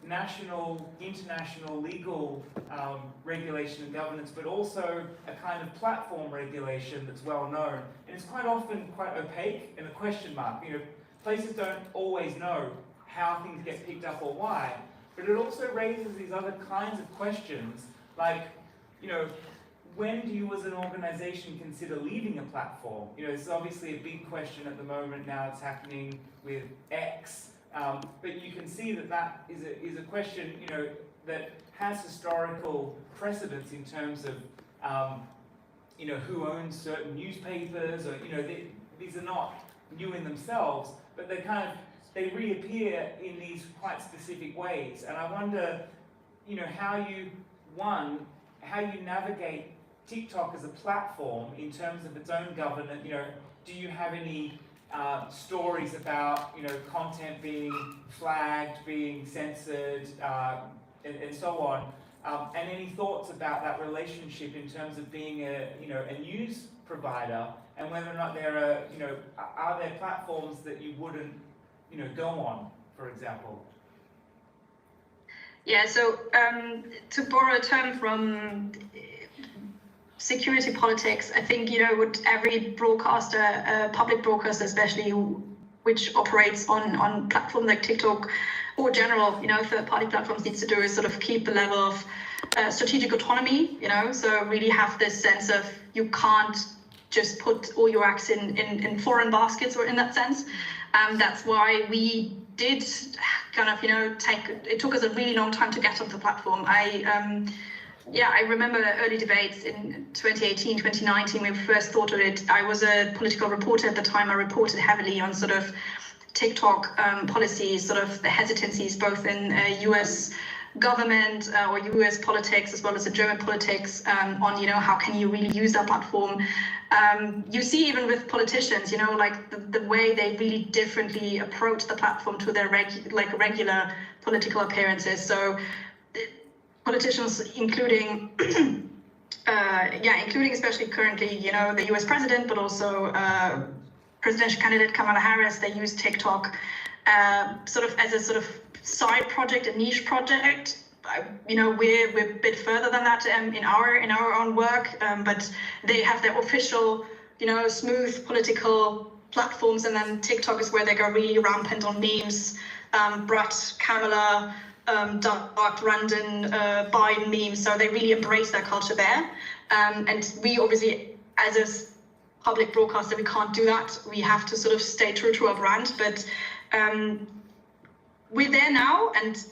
Speaker 4: national, international, legal regulation and governance, but also a kind of platform regulation that's well known. And it's quite often quite opaque and a question mark. You know, places don't always know how things get picked up or why, but it also raises these other kinds of questions, like, you know, when do you as an organization consider leaving a platform? You know, this is obviously a big question at the moment now. It's happening with X. But you can see that that is a question, you know, that has historical precedence in terms of, you know, who owns certain newspapers, or, you know, these are not new in themselves, but they reappear in these quite specific ways. And I wonder, you know, how you navigate TikTok as a platform in terms of its own governance. You know, do you have any stories about, you know, content being flagged, being censored, and so on, and any thoughts about that relationship in terms of being a news provider, and whether or not there are, you know, are there platforms that you wouldn't, you know, go on, for example?
Speaker 9: Yeah, so to borrow a term from security politics, I think, you know, what every broadcaster, public broadcaster especially, which operates on platforms like TikTok or general, you know, third-party platforms, needs to do is sort of keep a level of strategic autonomy, you know, so really have this sense of you can't just put all your eggs in foreign baskets, or in that sense. That's why we did kind of, you know, it took us a really long time to get onto the platform. I remember early debates in 2018, 2019, when we first thought of it. I was a political reporter at the time. I reported heavily on sort of TikTok policies, sort of the hesitancies, both in US government or US politics, as well as the German politics, on, you know, how can you really use that platform. You see even with politicians, you know, like the way they really differently approach the platform to their regular political appearances. So politicians, including especially currently, you know, the US president, but also presidential candidate Kamala Harris, they use TikTok sort of as a sort of side project, a niche project. You know, we're a bit further than that in our own work, but they have their official, you know, smooth political platforms, and then TikTok is where they go really rampant on memes, Brett, Kamala, dark Brandon, Biden memes. So they really embrace that culture there. And we obviously, as a public broadcaster, we can't do that. We have to sort of stay true to our brand, but we're there now, and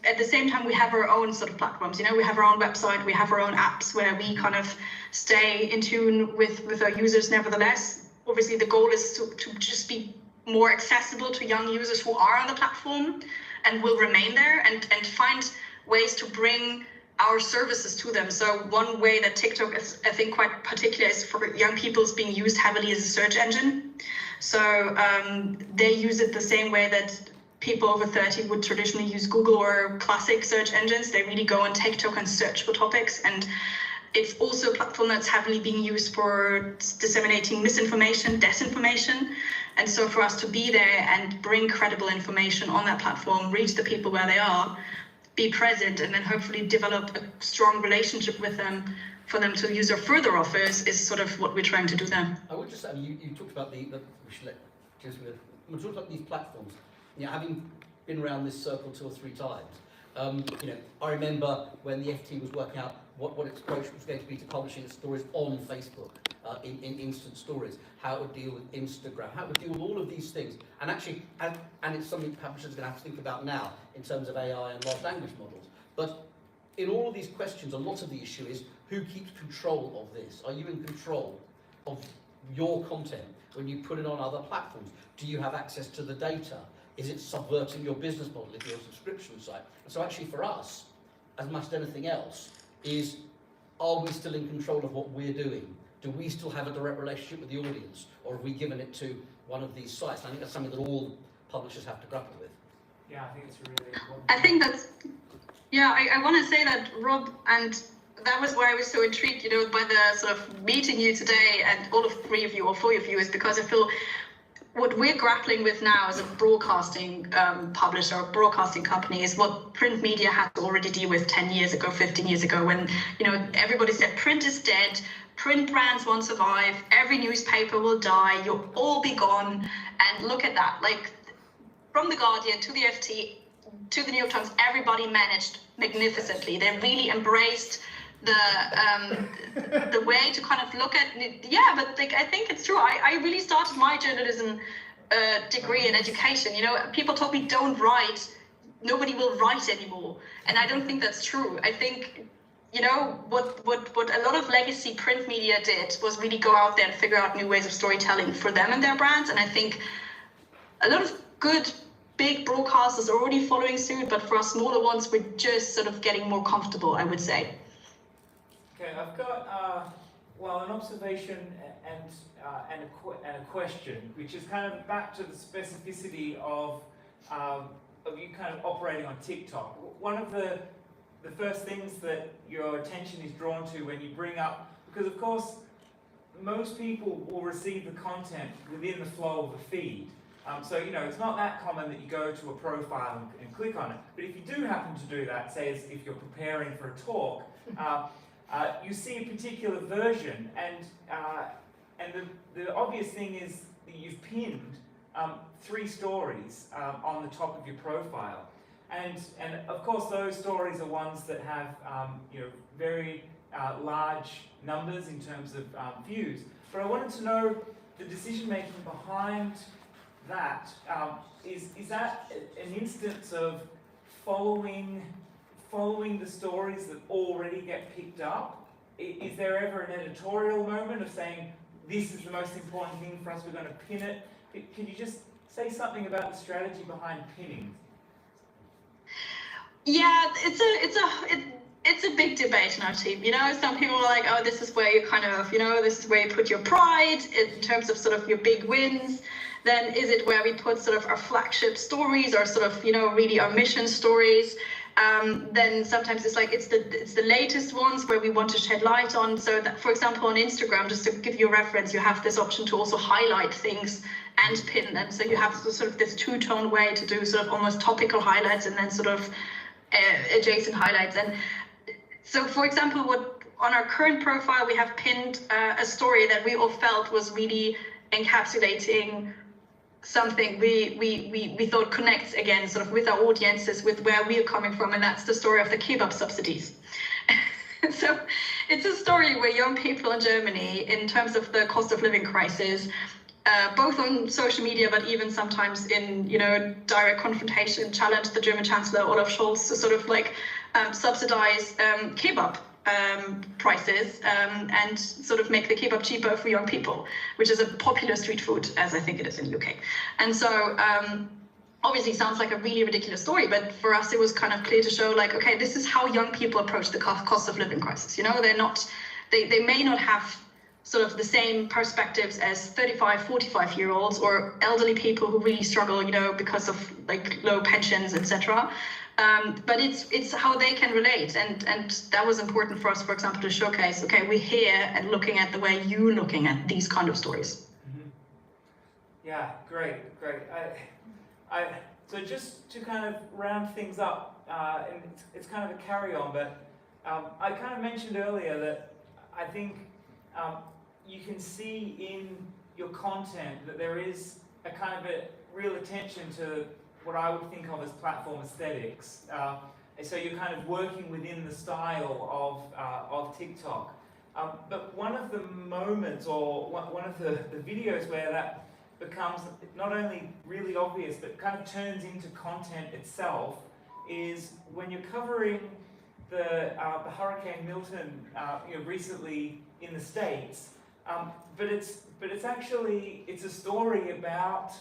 Speaker 9: at the same time we have our own sort of platforms. You know, we have our own website, we have our own apps where we kind of stay in tune with our users. Nevertheless, obviously the goal is to just be more accessible to young users who are on the platform and will remain there, and find ways to bring our services to them. So one way that TikTok is, I think, quite particular is for young people, is being used heavily as a search engine. So they use it the same way that people over 30 would traditionally use Google or classic search engines. They really go on TikTok and search for topics. And it's also a platform that's heavily being used for disseminating misinformation, disinformation. And so for us to be there and bring credible information on that platform, reach the people where they are, be present, and then hopefully develop a strong relationship with them for them to use our further offers, is sort of what we're trying to do there.
Speaker 8: I would just say, you talked about we talked about these platforms. You know, having been around this circle 2 or 3 times. You know, I remember when the FT was working out what its approach was going to be to publishing its stories on Facebook, in instant stories, how it would deal with Instagram, how it would deal with all of these things. And actually, and it's something publishers are going to have to think about now in terms of AI and large language models. But in all of these questions, a lot of the issue is who keeps control of this? Are you in control of your content when you put it on other platforms? Do you have access to the data? Is it subverting your business model if you're a subscription site? And so actually for us, as much as anything else, is are we still in control of what we're doing? Do we still have a direct relationship with the audience? Or have we given it to one of these sites? And I think that's something that all publishers have to grapple with.
Speaker 4: Yeah, I think it's really important.
Speaker 9: I think that's, yeah, I want to say that, Rob, and that was why I was so intrigued, you know, by the sort of meeting you today and all of 3 of you or 4 of you, is because I feel what we're grappling with now as a broadcasting publisher or broadcasting company is what print media had to already deal with 10 years ago, 15 years ago, when, you know, everybody said print is dead, print brands won't survive, every newspaper will die, you'll all be gone. And look at that, like from The Guardian to the FT to the New York Times, everybody managed magnificently. They really embraced the way to kind of look at, yeah, but like I think it's true. I really started my journalism degree in education. You know, people told me don't write, nobody will write anymore, and I don't think that's true. I think, you know, what a lot of legacy print media did was really go out there and figure out new ways of storytelling for them and their brands, and I think a lot of good big broadcasters are already following suit, but for us smaller ones, we're just sort of getting more comfortable, I would say.
Speaker 4: Okay, I've got well, an observation and a question, which is kind of back to the specificity of you kind of operating on TikTok. One of the first things that your attention is drawn to when you bring up, because of course most people will receive the content within the flow of the feed. So, you know, it's not that common that you go to a profile and click on it. But if you do happen to do that, say as if you're preparing for a talk, you see a particular version, and the obvious thing is that you've pinned 3 stories on the top of your profile, and of course those stories are ones that have you know, very large numbers in terms of views. But I wanted to know the decision making behind that. Is that an instance of following the stories that already get picked up? Is there ever an editorial moment of saying, this is the most important thing for us, we're going to pin it? Can you just say something about the strategy behind pinning?
Speaker 9: Yeah, it's a big debate in our team. You know, some people are like, oh, this is where you kind of, you know, this is where you put your pride in terms of sort of your big wins. Then is it where we put sort of our flagship stories or sort of, you know, really our mission stories? Then sometimes it's like it's the latest ones where we want to shed light on. So that, for example, on Instagram, just to give you a reference, you have this option to also highlight things and pin them. So you have sort of this two-tone way to do sort of almost topical highlights and then sort of adjacent highlights. And so, for example, what on our current profile, we have pinned a story that we all felt was really encapsulating something we thought connects again sort of with our audiences, with where we're coming from, and that's the story of the kebab subsidies. So it's a story where young people in Germany, in terms of the cost of living crisis, both on social media but even sometimes in, you know, direct confrontation, challenge the German Chancellor Olaf Scholz to sort of like subsidize kebab prices and sort of make the kebab cheaper for young people, which is a popular street food, as I think it is in the UK. And so obviously sounds like a really ridiculous story, but for us it was kind of clear to show like, okay, this is how young people approach the cost of living crisis. You know, they're not, they may not have sort of the same perspectives as 35, 45-year-olds or elderly people who really struggle, you know, because of like low pensions, etc. But it's how they can relate, and that was important for us, for example, to showcase, okay, we're here and looking at the way you're looking at these kind of stories.
Speaker 4: Mm-hmm. Yeah, great. So just to kind of round things up, and it's kind of a carry-on, but I kind of mentioned earlier that I think you can see in your content that there is a kind of a real attention to what I would think of as platform aesthetics. So you're kind of working within the style of TikTok. But one of the moments, or one of the videos where that becomes not only really obvious, but kind of turns into content itself, is when you're covering the Hurricane Milton, recently in the States. But it's actually a story about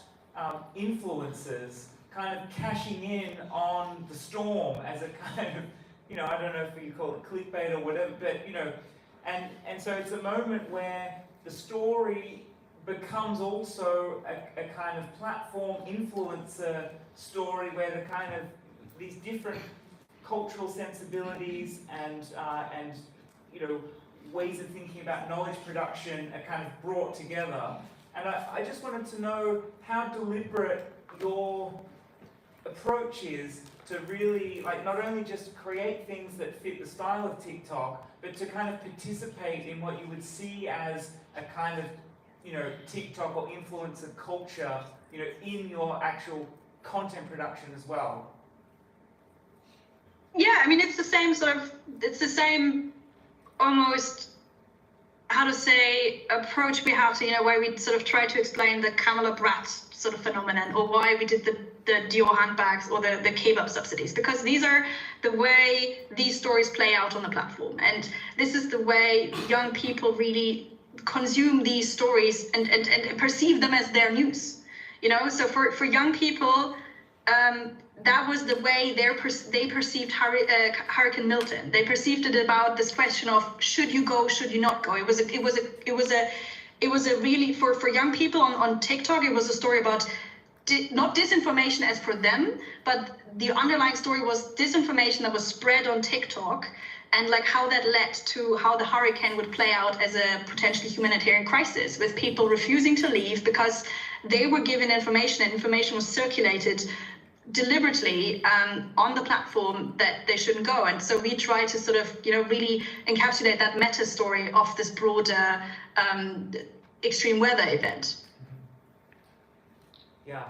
Speaker 4: influencers kind of cashing in on the storm as a kind of, I don't know if you call it clickbait or whatever, but and so it's a moment where the story becomes also a kind of platform influencer story where the kind of these different cultural sensibilities and ways of thinking about knowledge production are kind of brought together. And I just wanted to know how deliberate your approach is to really, not only just create things that fit the style of TikTok, but to kind of participate in what you would see as a kind of, TikTok or influencer culture, in your actual content production as well.
Speaker 9: Yeah, I mean, it's the same almost, how to say, approach we have to, where we sort of try to explain the Camilla Bratt sort of phenomenon, or why we did the Dior handbags or the kebab subsidies, because these are the way these stories play out on the platform. And this is the way young people really consume these stories and perceive them as their news. So for young people, that was the way they perceived Hurricane Milton. They perceived it about this question of should you go, should you not go. It was a really for young people on TikTok. It was a story about not disinformation as for them, but the underlying story was disinformation that was spread on TikTok, and how that led to how the hurricane would play out as a potentially humanitarian crisis, with people refusing to leave because they were given information, and information was circulated deliberately on the platform that they shouldn't go. And so we try to sort of, really encapsulate that meta story of this broader extreme weather event.
Speaker 4: Yeah,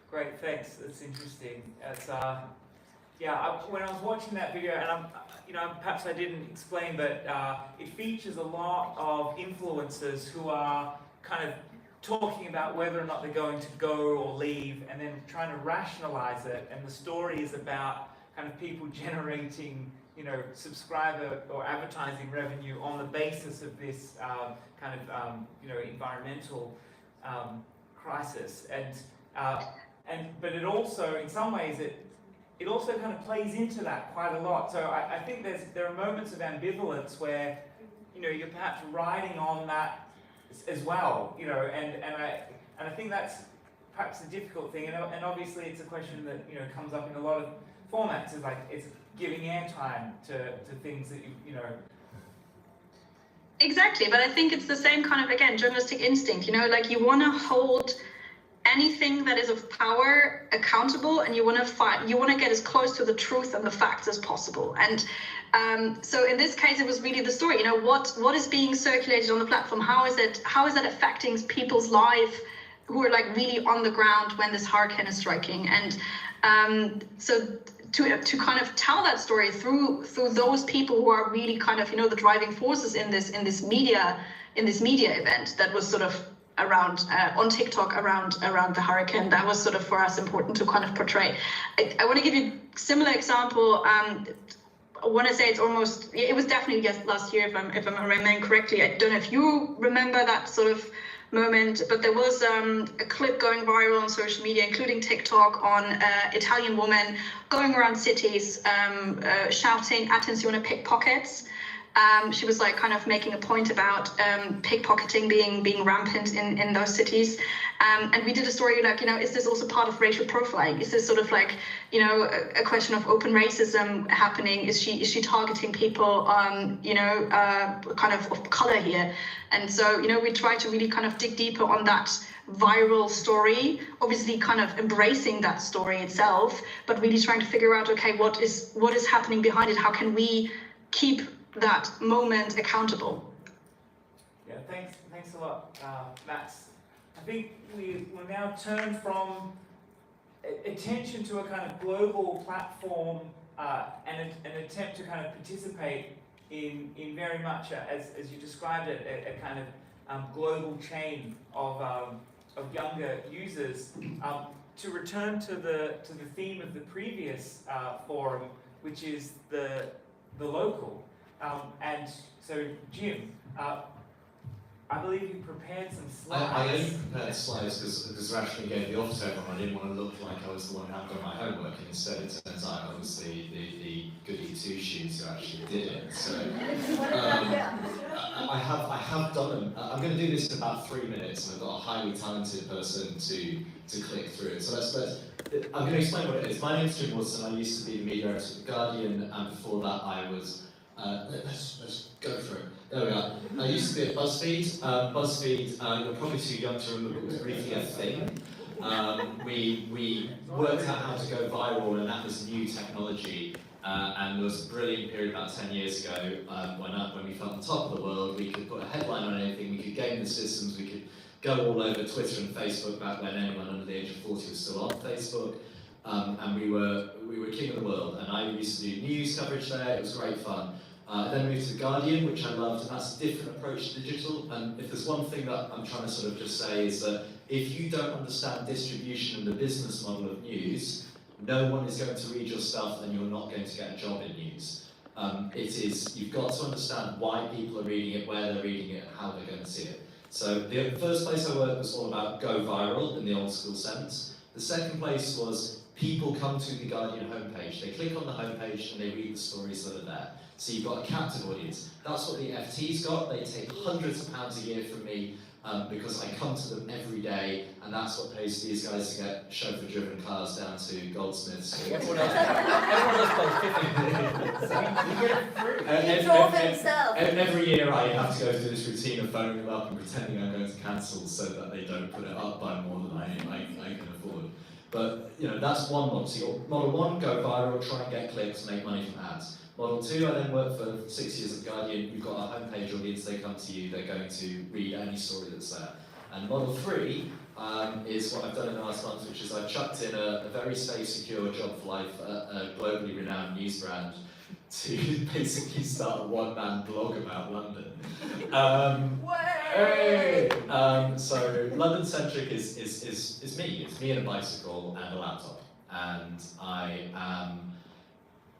Speaker 4: great, thanks. That's interesting. It's when I was watching that video, and perhaps I didn't explain, but it features a lot of influencers who are kind of talking about whether or not they're going to go or leave, and then trying to rationalize it. And the story is about kind of people generating, subscriber or advertising revenue on the basis of this kind of, environmental crisis. But it also, in some ways, it also kind of plays into that quite a lot. So I think there are moments of ambivalence where, you're perhaps riding on that as well, and I think that's perhaps a difficult thing, and obviously it's a question that comes up in a lot of formats, is it's giving airtime to things that you know.
Speaker 9: Exactly, but I think it's the same kind of, again, journalistic instinct, you want to hold anything that is of power accountable, and you want to get as close to the truth and the facts as possible. And so in this case, it was really the story. What is being circulated on the platform? How is that affecting people's life who are really on the ground when this hurricane is striking? And so to kind of tell that story through those people who are really kind of the driving forces in this media event that was sort of around on TikTok around the hurricane, that was sort of for us important to kind of portray. I want to give you a similar example. I want to say it was definitely last year, if I'm remembering correctly. I don't know if you remember that sort of moment, but there was a clip going viral on social media, including TikTok, on an Italian woman going around cities shouting "Attenzione pickpockets." She was kind of making a point about pickpocketing being rampant in those cities, and we did a story is this also part of racial profiling? Is this sort of a question of open racism happening? Is she targeting people kind of color here? And so we try to really kind of dig deeper on that viral story, obviously kind of embracing that story itself, but really trying to figure out, okay, what is happening behind it? How can we keep that moment accountable?
Speaker 4: Yeah, thanks a lot, Max. I think we will now turn from attention to a kind of global platform and an attempt to kind of participate in very much, as you described it, a kind of global chain of younger users. To return to the theme of the previous forum, which is the local, and so Jim, I believe you prepared some slides.
Speaker 12: I only prepared slides because Rashmi gave the off to everyone. I didn't want to look like I was the one who hadn't done my homework, and instead it turns out I was the goody two-shoes who actually did it. So I have done them. I'm going to do this in about 3 minutes, and I've got a highly talented person to click through it. So I'm going to explain what it is. My name's Stuart Hall Building. I used to be the media editor of The Guardian, and before that I was. Let's go for it. There we are. I used to be at BuzzFeed. You're probably too young to remember, but it was briefly a thing. We worked out how to go viral, and that was new technology. And there was a brilliant period about 10 years ago when we felt on top of the world. We could put a headline on anything, we could game the systems, we could go all over Twitter and Facebook back when anyone under the age of 40 was still on Facebook. And we were king of the world, and I used to do news coverage there. It was great fun. Then moved to The Guardian, which I loved, and that's a different approach to digital. And if there's one thing that I'm trying to sort of just say is that if you don't understand distribution and the business model of news, no one is going to read your stuff, and you're not going to get a job in news. You've got to understand why people are reading it, where they're reading it, and how they're going to see it. So the first place I worked was all about go viral in the old school sense. The second place was people come to the Guardian homepage, they click on the homepage and they read the stories that are there. So you've got a captive audience. That's what the FT's got. They take hundreds of pounds a year from me because I come to them every day, and that's what pays these guys to get chauffeur-driven cars down to Goldsmiths.
Speaker 8: Everyone else pays 50. So you get it free.
Speaker 12: And every year I have to go through this routine of phoning them up and pretending I'm going to cancel so that they don't put it up by more than I can afford. But that's one model. So you've got model 1, go viral, try and get clicks, make money from ads. Model 2, I then worked for 6 years at The Guardian. You've got a homepage audience, they come to you, they're going to read any story that's there. And model 3 is what I've done in the last month, which is I've chucked in a very safe, secure job for life, a globally renowned news brand, to basically start a one-man blog about London. So London Centric is me. It's me and a bicycle and a laptop. And I am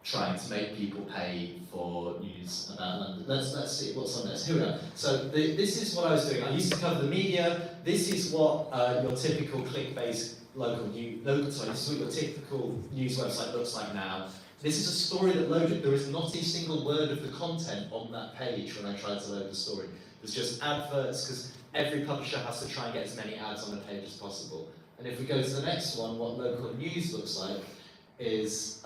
Speaker 12: trying to make people pay for news about London. Let's see what's on this. Here we go. So this is what I was doing. I used to cover the media. This is what your typical click-based this is what your typical news website looks like now. This is a story that loaded. There is not a single word of the content on that page when I tried to load the story. There's just adverts, because every publisher has to try and get as many ads on the page as possible. And if we go to the next one, what local news looks like is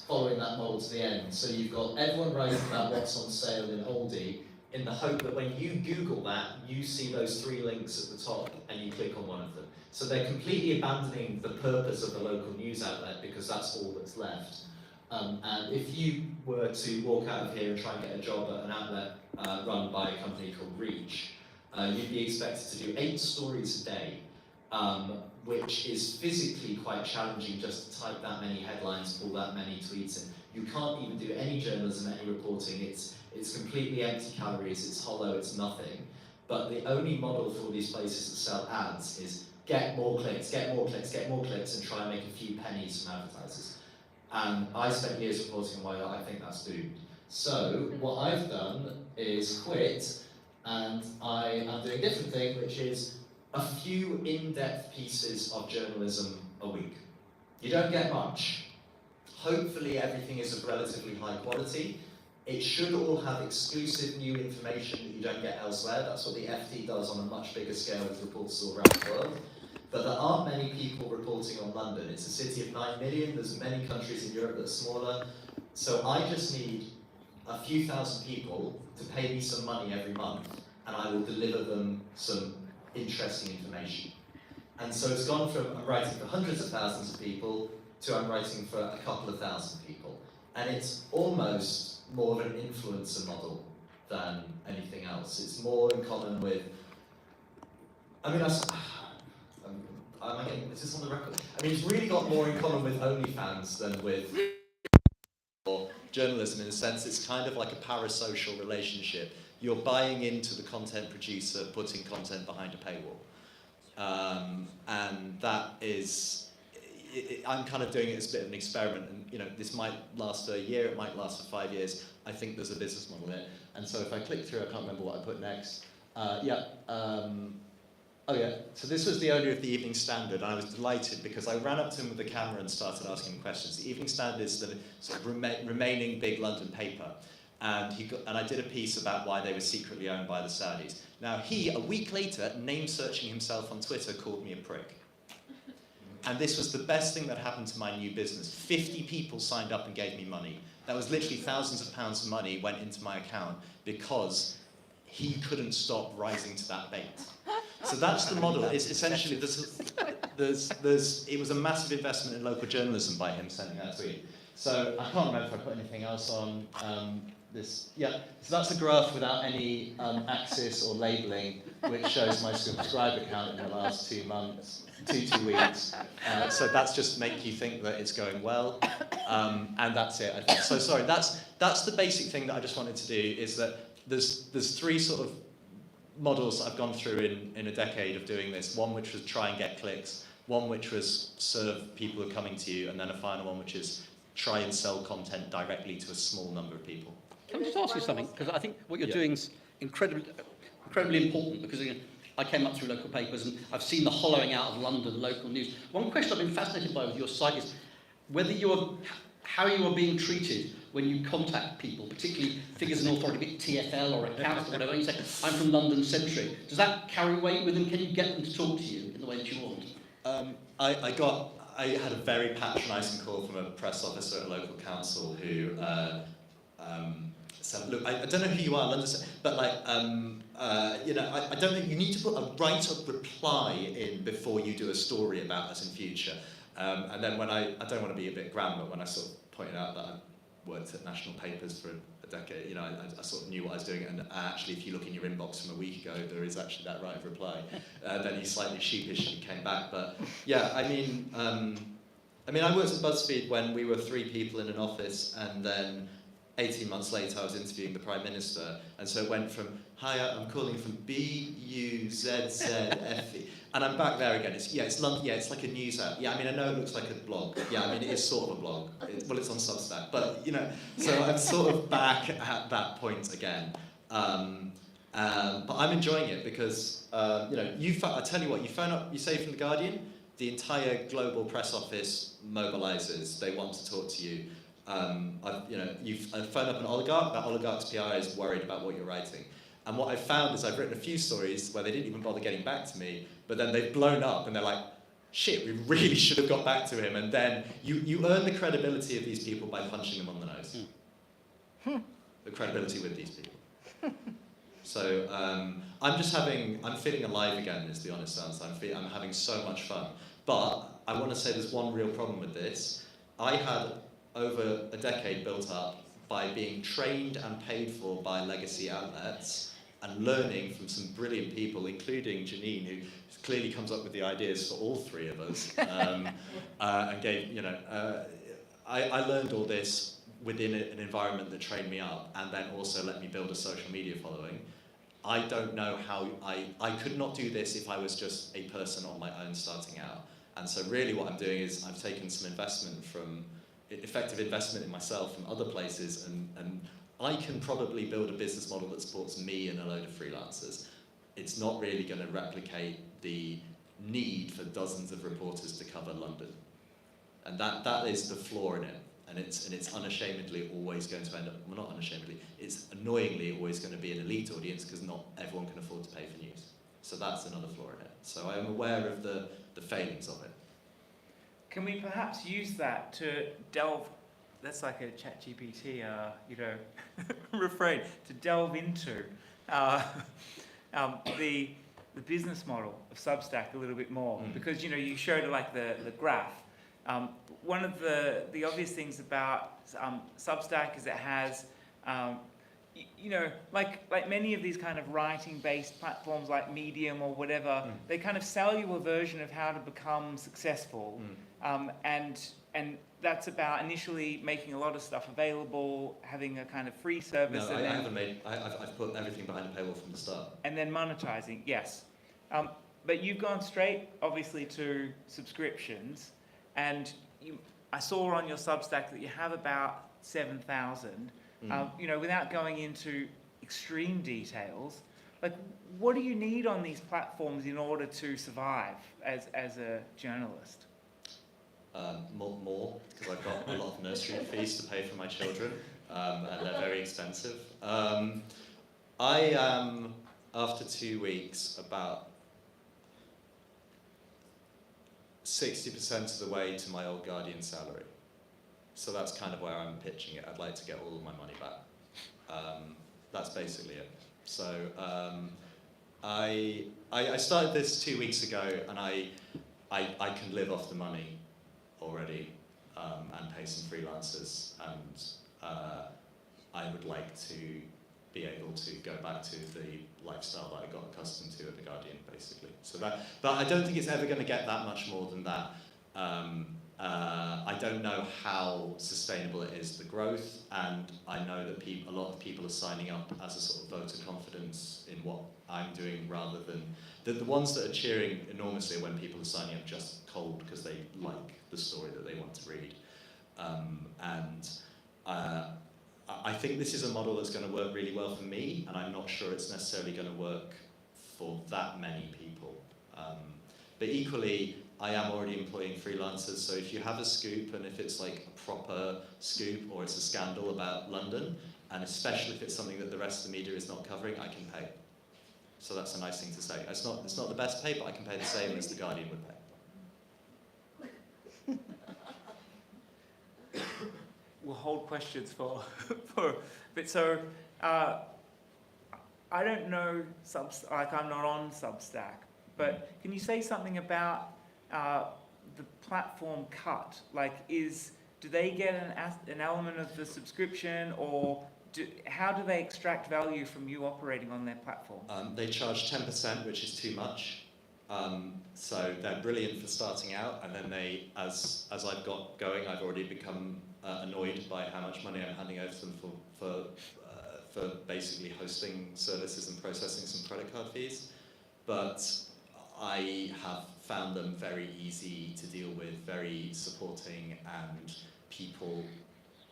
Speaker 12: following that model to the end. So you've got everyone writing about what's on sale in Aldi, in the hope that when you Google that, you see those 3 links at the top and you click on one of them. So they're completely abandoning the purpose of the local news outlet because that's all that's left. And if you were to walk out of here and try and get a job at an outlet run by a company called Reach, you'd be expected to do 8 stories a day, which is physically quite challenging just to type that many headlines, pull that many tweets in. You can't even do any journalism, any reporting. It's completely empty calories, it's hollow, it's nothing. But the only model for all these places that sell ads is get more clicks, get more clicks, get more clicks, and try and make a few pennies from advertisers. And I spent years reporting why I think that's doomed. So what I've done is quit, and I am doing a different thing, which is a few in-depth pieces of journalism a week. You don't get much. Hopefully everything is of relatively high quality. It should all have exclusive new information that you don't get elsewhere. That's what the FT does on a much bigger scale with reporters all around the world. But there aren't many people reporting on London. It's a city of 9 million. There's many countries in Europe that are smaller. So I just need a few thousand people to pay me some money every month, and I will deliver them some interesting information. And so it's gone from I'm writing for hundreds of thousands of people to I'm writing for a couple of thousand people. And it's almost more of an influencer model than anything else. It's more in common with, I mean, is this on the record? I mean, it's really got more in common with OnlyFans than with journalism, in a sense. It's kind of like a parasocial relationship. You're buying into the content producer, putting content behind a paywall. And that is, I'm kind of doing it as a bit of an experiment, and you know, this might last for a year, it might last for 5 years. I think there's a business model in it. And so if I click through, I can't remember what I put next. So this was the owner of the Evening Standard, and I was delighted because I ran up to him with the camera and started asking him questions. The Evening Standard is the sort of remaining big London paper, and I did a piece about why they were secretly owned by the Saudis. Now he, a week later, name-searching himself on Twitter, called me a prick. And this was the best thing that happened to my new business. 50 people signed up and gave me money. That was literally thousands of pounds of money went into my account because he couldn't stop rising to that bait. So that's the model. It's essentially, it was a massive investment in local journalism by him sending that tweet. So I can't remember if I put anything else on this. Yeah, so that's a graph without any axis or labeling, which shows my subscriber count in the last 2 months, two weeks. So that's just make you think that it's going well, and that's it. I think. So sorry, that's the basic thing that I just wanted to do, is that there's 3 sort of models I've gone through in a decade of doing this. One which was try and get clicks, one which was serve people who are coming to you, and then a final one which is try and sell content directly to a small number of people.
Speaker 1: Can I just ask you something? Because I think what you're doing is incredibly important, because again, I came up through local papers and I've seen the hollowing out of London local news. One question I've been fascinated by with your site is how you are being treated when you contact people, particularly figures in authority, be it TfL or a council or whatever, and you say, I'm from London Centric. Does that carry weight with them? Can you get them to talk to you in the way that you want?
Speaker 12: I had a very patronising call from a press officer at a local council who said, look, I don't know who you are, London Centric, but like, I don't think you need to put a write-up reply in before you do a story about us in future. And then when I don't want to be a bit grand, but when I sort of pointed out that I worked at national papers for a decade, I sort of knew what I was doing, and actually if you look in your inbox from a week ago, there is actually that right of reply. Then he slightly sheepishly came back, but yeah, I mean, I worked at BuzzFeed when we were 3 people in an office, and then 18 months later I was interviewing the Prime Minister, and so it went from, hi, I'm calling from BUZZFE, and I'm back there again. It's London, it's like a news app. Yeah, I mean, I know it looks like a blog. Yeah, I mean, it is sort of a blog. It's on Substack, but, so I'm sort of back at that point again. But I'm enjoying it because, I tell you what, you phone up, you say from The Guardian, the entire global press office mobilises. They want to talk to you. You phone up an oligarch, that oligarch's PR is worried about what you're writing. And what I've found is I've written a few stories where they didn't even bother getting back to me, but then they've blown up and they're like, shit, we really should have got back to him. And then you earn the credibility of these people by punching them on the nose. The credibility with these people. So I'm feeling alive again, is the honest answer. I'm having so much fun. But I want to say there's one real problem with this. I had over a decade built up by being trained and paid for by legacy outlets and learning from some brilliant people, including Janine, who clearly comes up with the ideas for all 3 of us, and gave, I learned all this within an environment that trained me up and then also let me build a social media following. I don't know how, I could not do this if I was just a person on my own starting out. And so really what I'm doing is I've taken some effective investment in myself from other places, and I can probably build a business model that supports me and a load of freelancers. It's not really going to replicate the need for dozens of reporters to cover London. And that is the flaw in it. And it's unashamedly always going to end up, well, not unashamedly, it's annoyingly always going to be an elite audience because not everyone can afford to pay for news. So that's another flaw in it. So I'm aware of the failings of it.
Speaker 4: Can we perhaps use that to delve, that's like a ChatGPT, refrain, to delve into the business model of Substack a little bit more? Because, you showed like the graph. One of the obvious things about Substack is it has, you know, like many of these kind of writing-based platforms like Medium or whatever, they kind of sell you a version of how to become successful, and that's about initially making a lot of stuff available, having a kind of free service.
Speaker 12: No,
Speaker 4: and
Speaker 12: I
Speaker 4: then,
Speaker 12: haven't made. I've put everything behind a paywall from the start.
Speaker 4: and then monetizing, yes. But you've gone straight, obviously, to subscriptions, and I saw on your Substack that you have about 7,000. You know, without going into extreme details, like, what do you need on these platforms in order to survive as a journalist?
Speaker 12: More, because I've got a lot of nursery fees to pay for my children, and they're very expensive. I am, after 2 weeks, about 60% of the way to my old Guardian salary. So that's kind of where I'm pitching it. I'd like to get all of my money back. That's basically it. So I started this 2 weeks ago, and I can live off the money already, and pay some freelancers, and I would like to be able to go back to the lifestyle that I got accustomed to at the Guardian, basically. So that, but I don't think it's ever going to get that much more than that. I don't know how sustainable it is, the growth, and I know that a lot of people are signing up as a sort of vote of confidence in what I'm doing, rather than the ones that are cheering enormously are when people are signing up just cold because they like the story that they want to read. I think this is a model that's going to work really well for me, and I'm not sure it's necessarily going to work for that many people. But equally, I am already employing freelancers, so if you have a scoop, and if it's like a proper scoop or it's a scandal about London, and especially if it's something that the rest of the media is not covering, I can pay. So that's a nice thing to say. It's not the best pay, but I can pay the same as the Guardian would pay.
Speaker 4: We'll hold questions for but so I don't know like I'm not on Substack, but can you say something about the platform cut? Like, do they get an element of the subscription, or how do they extract value from you operating on their platform?
Speaker 12: They charge 10%, which is too much. So they're brilliant for starting out, and then as I've got going, I've already become annoyed by how much money I'm handing over to them for basically hosting services and processing some credit card fees. But I have found them very easy to deal with, very supporting, and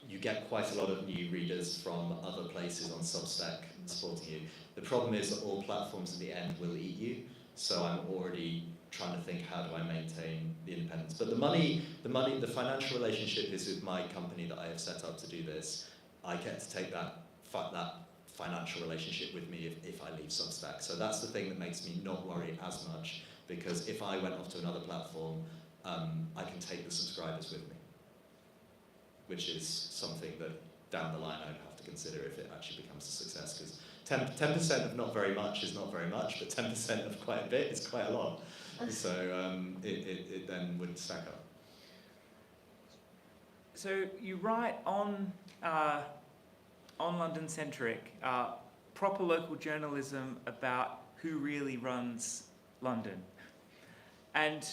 Speaker 12: you get quite a lot of new readers from other places on Substack supporting you. The problem is that all platforms in the end will eat you, so I'm already trying to think, how do I maintain the independence? But the financial relationship is with my company that I have set up to do this. I get to take that financial relationship with me if I leave Substack. So that's the thing that makes me not worry as much, because if I went off to another platform, I can take the subscribers with me, which is something that down the line I'd have to consider if it actually becomes a success, because 10% of not very much is not very much, but 10% of quite a bit is quite a lot. So it then would stack up.
Speaker 4: So you write on London Centric, proper local journalism about who really runs London. And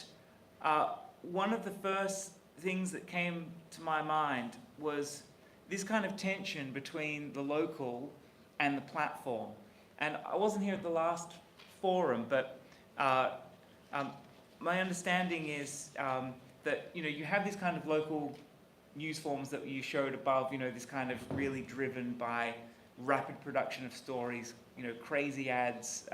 Speaker 4: one of the first things that came to my mind was this kind of tension between the local and the platform. And I wasn't here at the last forum, but my understanding is that you have these kind of local news forms that you showed above, this kind of really driven by rapid production of stories, crazy ads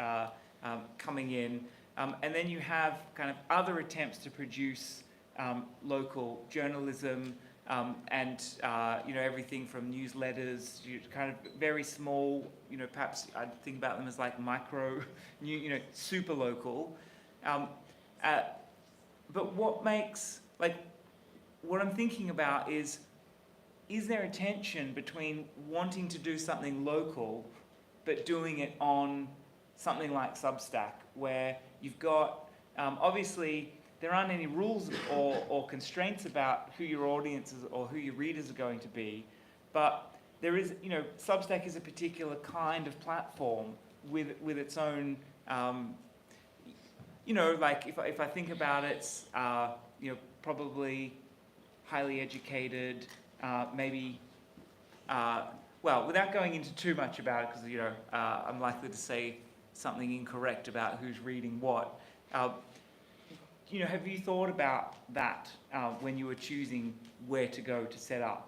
Speaker 4: coming in. And then you have kind of other attempts to produce local journalism, and everything from newsletters, kind of very small, perhaps I'd think about them as like micro, super local. But what I'm thinking about is there a tension between wanting to do something local but doing it on something like Substack, where you've got, obviously, there aren't any rules or constraints about who your audience is or who your readers are going to be, but there is, Substack is a particular kind of platform with its own, like if I think about it, probably highly educated, maybe, well, without going into too much about it, because, I'm likely to say something incorrect about who's reading what. Have you thought about that when you were choosing where to go to set up?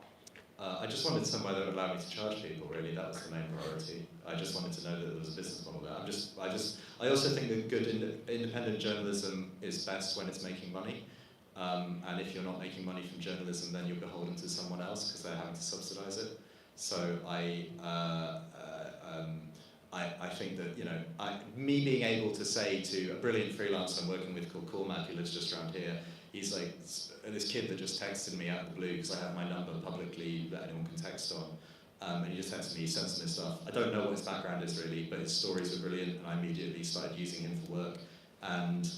Speaker 12: I just wanted somewhere that would allow me to charge people, really. That was the main priority. I just wanted to know that there was a business model there. I also think that good independent journalism is best when it's making money. And if you're not making money from journalism, then you're beholden to someone else because they're having to subsidise it. So I think that, me being able to say to a brilliant freelancer I'm working with called Cormac, who lives just around here, he's like, this kid that just texted me out of the blue because I have my number publicly that anyone can text on. And he just texted me, he sent some of his stuff. I don't know what his background is really, but his stories are brilliant, and I immediately started using him for work. And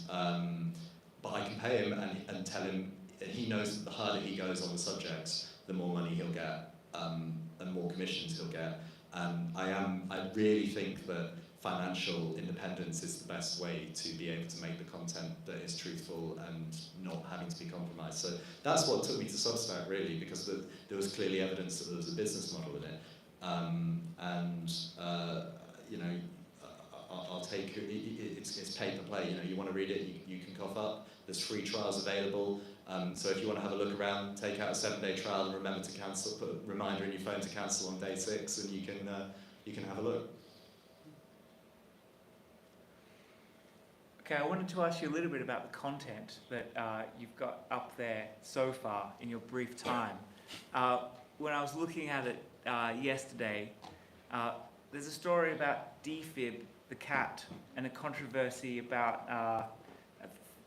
Speaker 12: but I can pay him and tell him, he knows that the harder he goes on the subjects, the more money he'll get, and more commissions he'll get. And I really think that financial independence is the best way to be able to make the content that is truthful and not having to be compromised. So that's what took me to Substack, really, because there was clearly evidence that there was a business model in it. I'll take it's pay to play. You want to read it, you can cough up. There's free trials available. So if you want to have a look around, take out a 7-day trial and remember to cancel. Put a reminder in your phone to cancel on day 6, and you can have a look.
Speaker 4: Okay, I wanted to ask you a little bit about the content that you've got up there so far in your brief time. When I was looking at it yesterday, there's a story about Defib, the cat, and a controversy about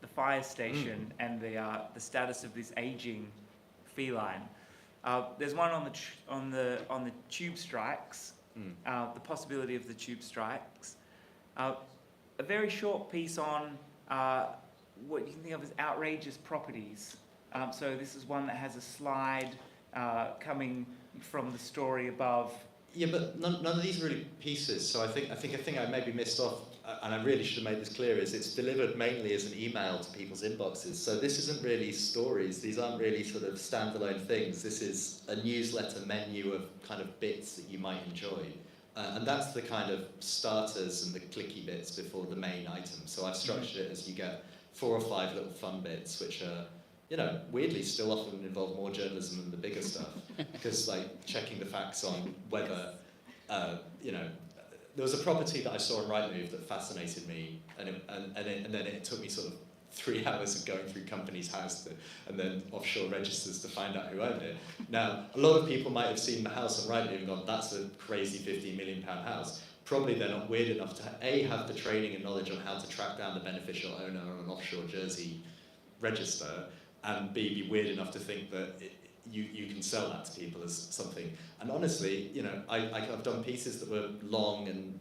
Speaker 4: the fire station and the status of this aging feline. There's one on the tube strikes, the possibility of the tube strikes. A very short piece on what you can think of as outrageous properties. So this is one that has a slide coming from the story above.
Speaker 12: Yeah, but none of these are really pieces. So I think I maybe missed off, and I really should have made this clear, is it's delivered mainly as an email to people's inboxes. So this isn't really stories. These aren't really sort of standalone things. This is a newsletter menu of kind of bits that you might enjoy. And that's the kind of starters and the clicky bits before the main item. So I've structured it as you get 4 or 5 little fun bits, which are, weirdly still often involve more journalism than the bigger stuff. Because like checking the facts on whether, there was a property that I saw on Rightmove that fascinated me, and then it took me sort of 3 hours of going through company's house and then offshore registers to find out who owned it. Now, a lot of people might have seen the house on Rightmove and gone, that's a crazy £15 million house. Probably they're not weird enough to A, have the training and knowledge on how to track down the beneficial owner on an offshore Jersey register, and B, be weird enough to think that you can sell that to people as something. And honestly, I've done pieces that were long and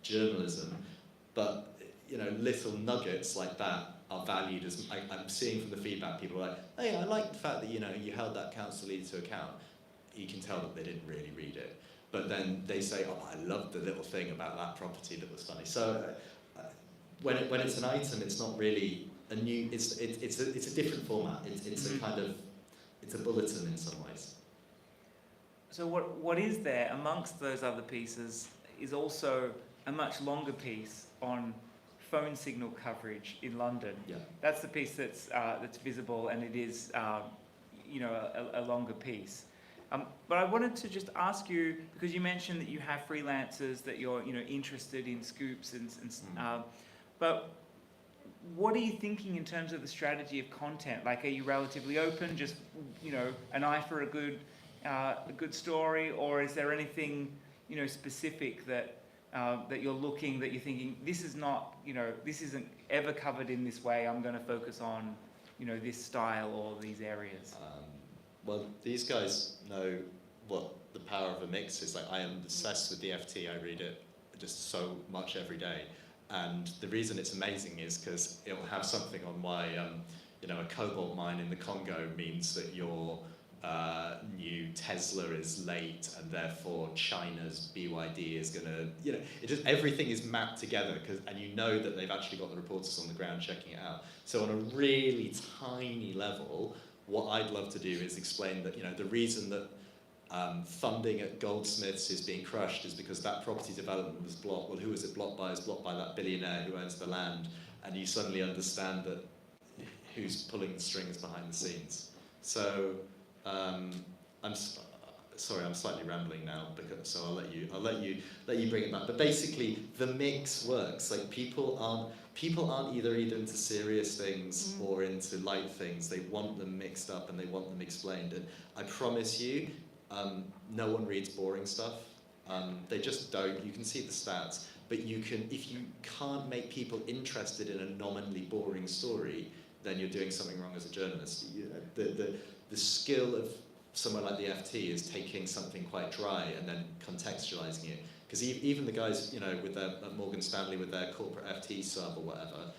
Speaker 12: journalism, but little nuggets like that are valued as, I'm seeing from the feedback, people are like, hey, I like the fact that you held that council leader to account. You can tell that they didn't really read it. But then they say, oh, I loved the little thing about that property that was funny. So when it's an item, it's not really a new, it's a different format. It's a kind of, it's a bulletin in some ways.
Speaker 4: So what is there amongst those other pieces is also a much longer piece on phone signal coverage in London.
Speaker 12: Yeah.
Speaker 4: That's the piece that's visible, and it is a longer piece. But I wanted to just ask you, because you mentioned that you have freelancers that you're interested in scoops but what are you thinking in terms of the strategy of content? Like, are you relatively open, just an eye for a good story, or is there anything specific that you're thinking, this is not, this isn't ever covered in this way, I'm going to focus on, this style or these areas?
Speaker 12: Well, these guys know what the power of a mix is. Like, I am obsessed with the FT, I read it just so much every day. And the reason it's amazing is because it'll have something on why, a cobalt mine in the Congo means that your new Tesla is late, and therefore China's BYD is going to, you know, it just, everything is mapped together, and you know that they've actually got the reporters on the ground checking it out. So on a really tiny level, what I'd love to do is explain that, you know, the reason that funding at Goldsmiths is being crushed is because that property development was blocked. Well, who was it blocked by? It's blocked by that billionaire who owns the land, and you suddenly understand that who's pulling the strings behind the scenes. So sorry, I'm slightly rambling now, so I'll let you bring it back. But basically, the mix works. Like people aren't either into serious things or into light things. They want them mixed up and they want them explained. And I promise you, no one reads boring stuff. They just don't. You can see the stats, but you can, if you can't make people interested in a nominally boring story, then you're doing something wrong as a journalist. The skill of someone like the FT is taking something quite dry and then contextualizing it. Because even the guys, you know, with their at Morgan Stanley with their corporate FT sub or whatever,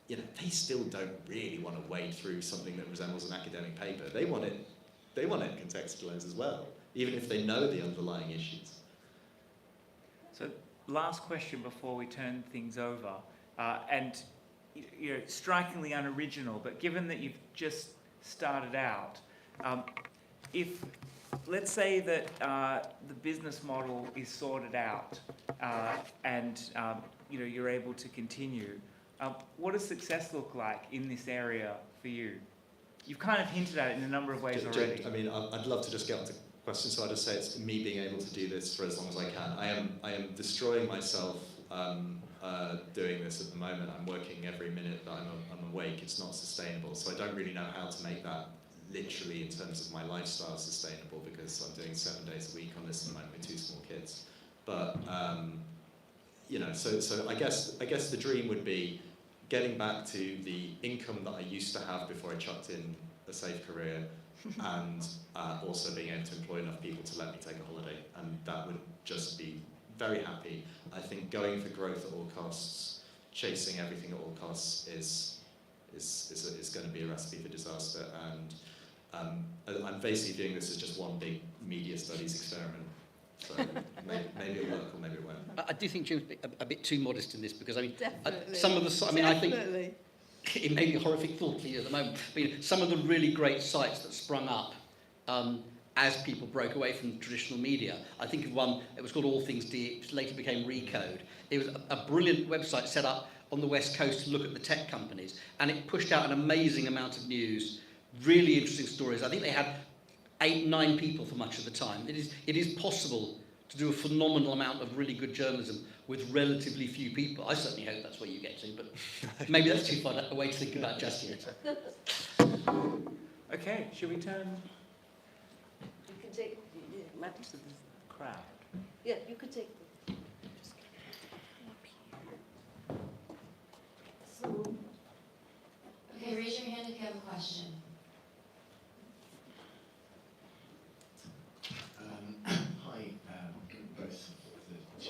Speaker 12: you know, they still don't really want to wade through something that resembles an academic paper. They want it contextualized as well, even if they know the underlying issues.
Speaker 4: So, last question before we turn things over, and you're strikingly unoriginal, but given that you've just started out, if, let's say that the business model is sorted out and you know, you're able to continue, what does success look like in this area for you? You've kind of hinted at it in a number of ways already.
Speaker 12: I mean, I'd love to just get on to questions, so I'd just say it's me being able to do this for as long as I can. I am destroying myself doing this at the moment. I'm working every minute that I'm awake. It's not sustainable, so I don't really know how to make that literally in terms of my lifestyle sustainable, because I'm doing 7 days a week on this at the moment with 2 small kids. But you know, so I guess the dream would be getting back to the income that I used to have before I chucked in a safe career, and also being able to employ enough people to let me take a holiday, and that would just be very happy. I think going for growth at all costs, chasing everything at all costs is going to be a recipe for disaster, and I'm basically doing this as just one big media studies experiment. So maybe it'll work or maybe it won't.
Speaker 1: I do think Jim's a bit too modest in this, because I mean,
Speaker 7: Definitely.
Speaker 1: some of the, I mean, I think it may be a horrific thought for you at the moment, but you know, some of the really great sites that sprung up as people broke away from traditional media. I think of one, it was called All Things D, which later became Recode. It was a brilliant website set up on the West Coast to look at the tech companies, and it pushed out an amazing amount of news, really interesting stories. I think they had 8-9 people for much of the time. It is possible to do a phenomenal amount of really good journalism with relatively few people. I certainly hope that's where you get to, but maybe that's too far away to think about just yet.
Speaker 4: Okay, should we turn?
Speaker 3: You can take
Speaker 4: To the crowd.
Speaker 3: Yeah, you could take the. So,
Speaker 13: Okay, raise your hand if you have a question.
Speaker 14: Hi, both the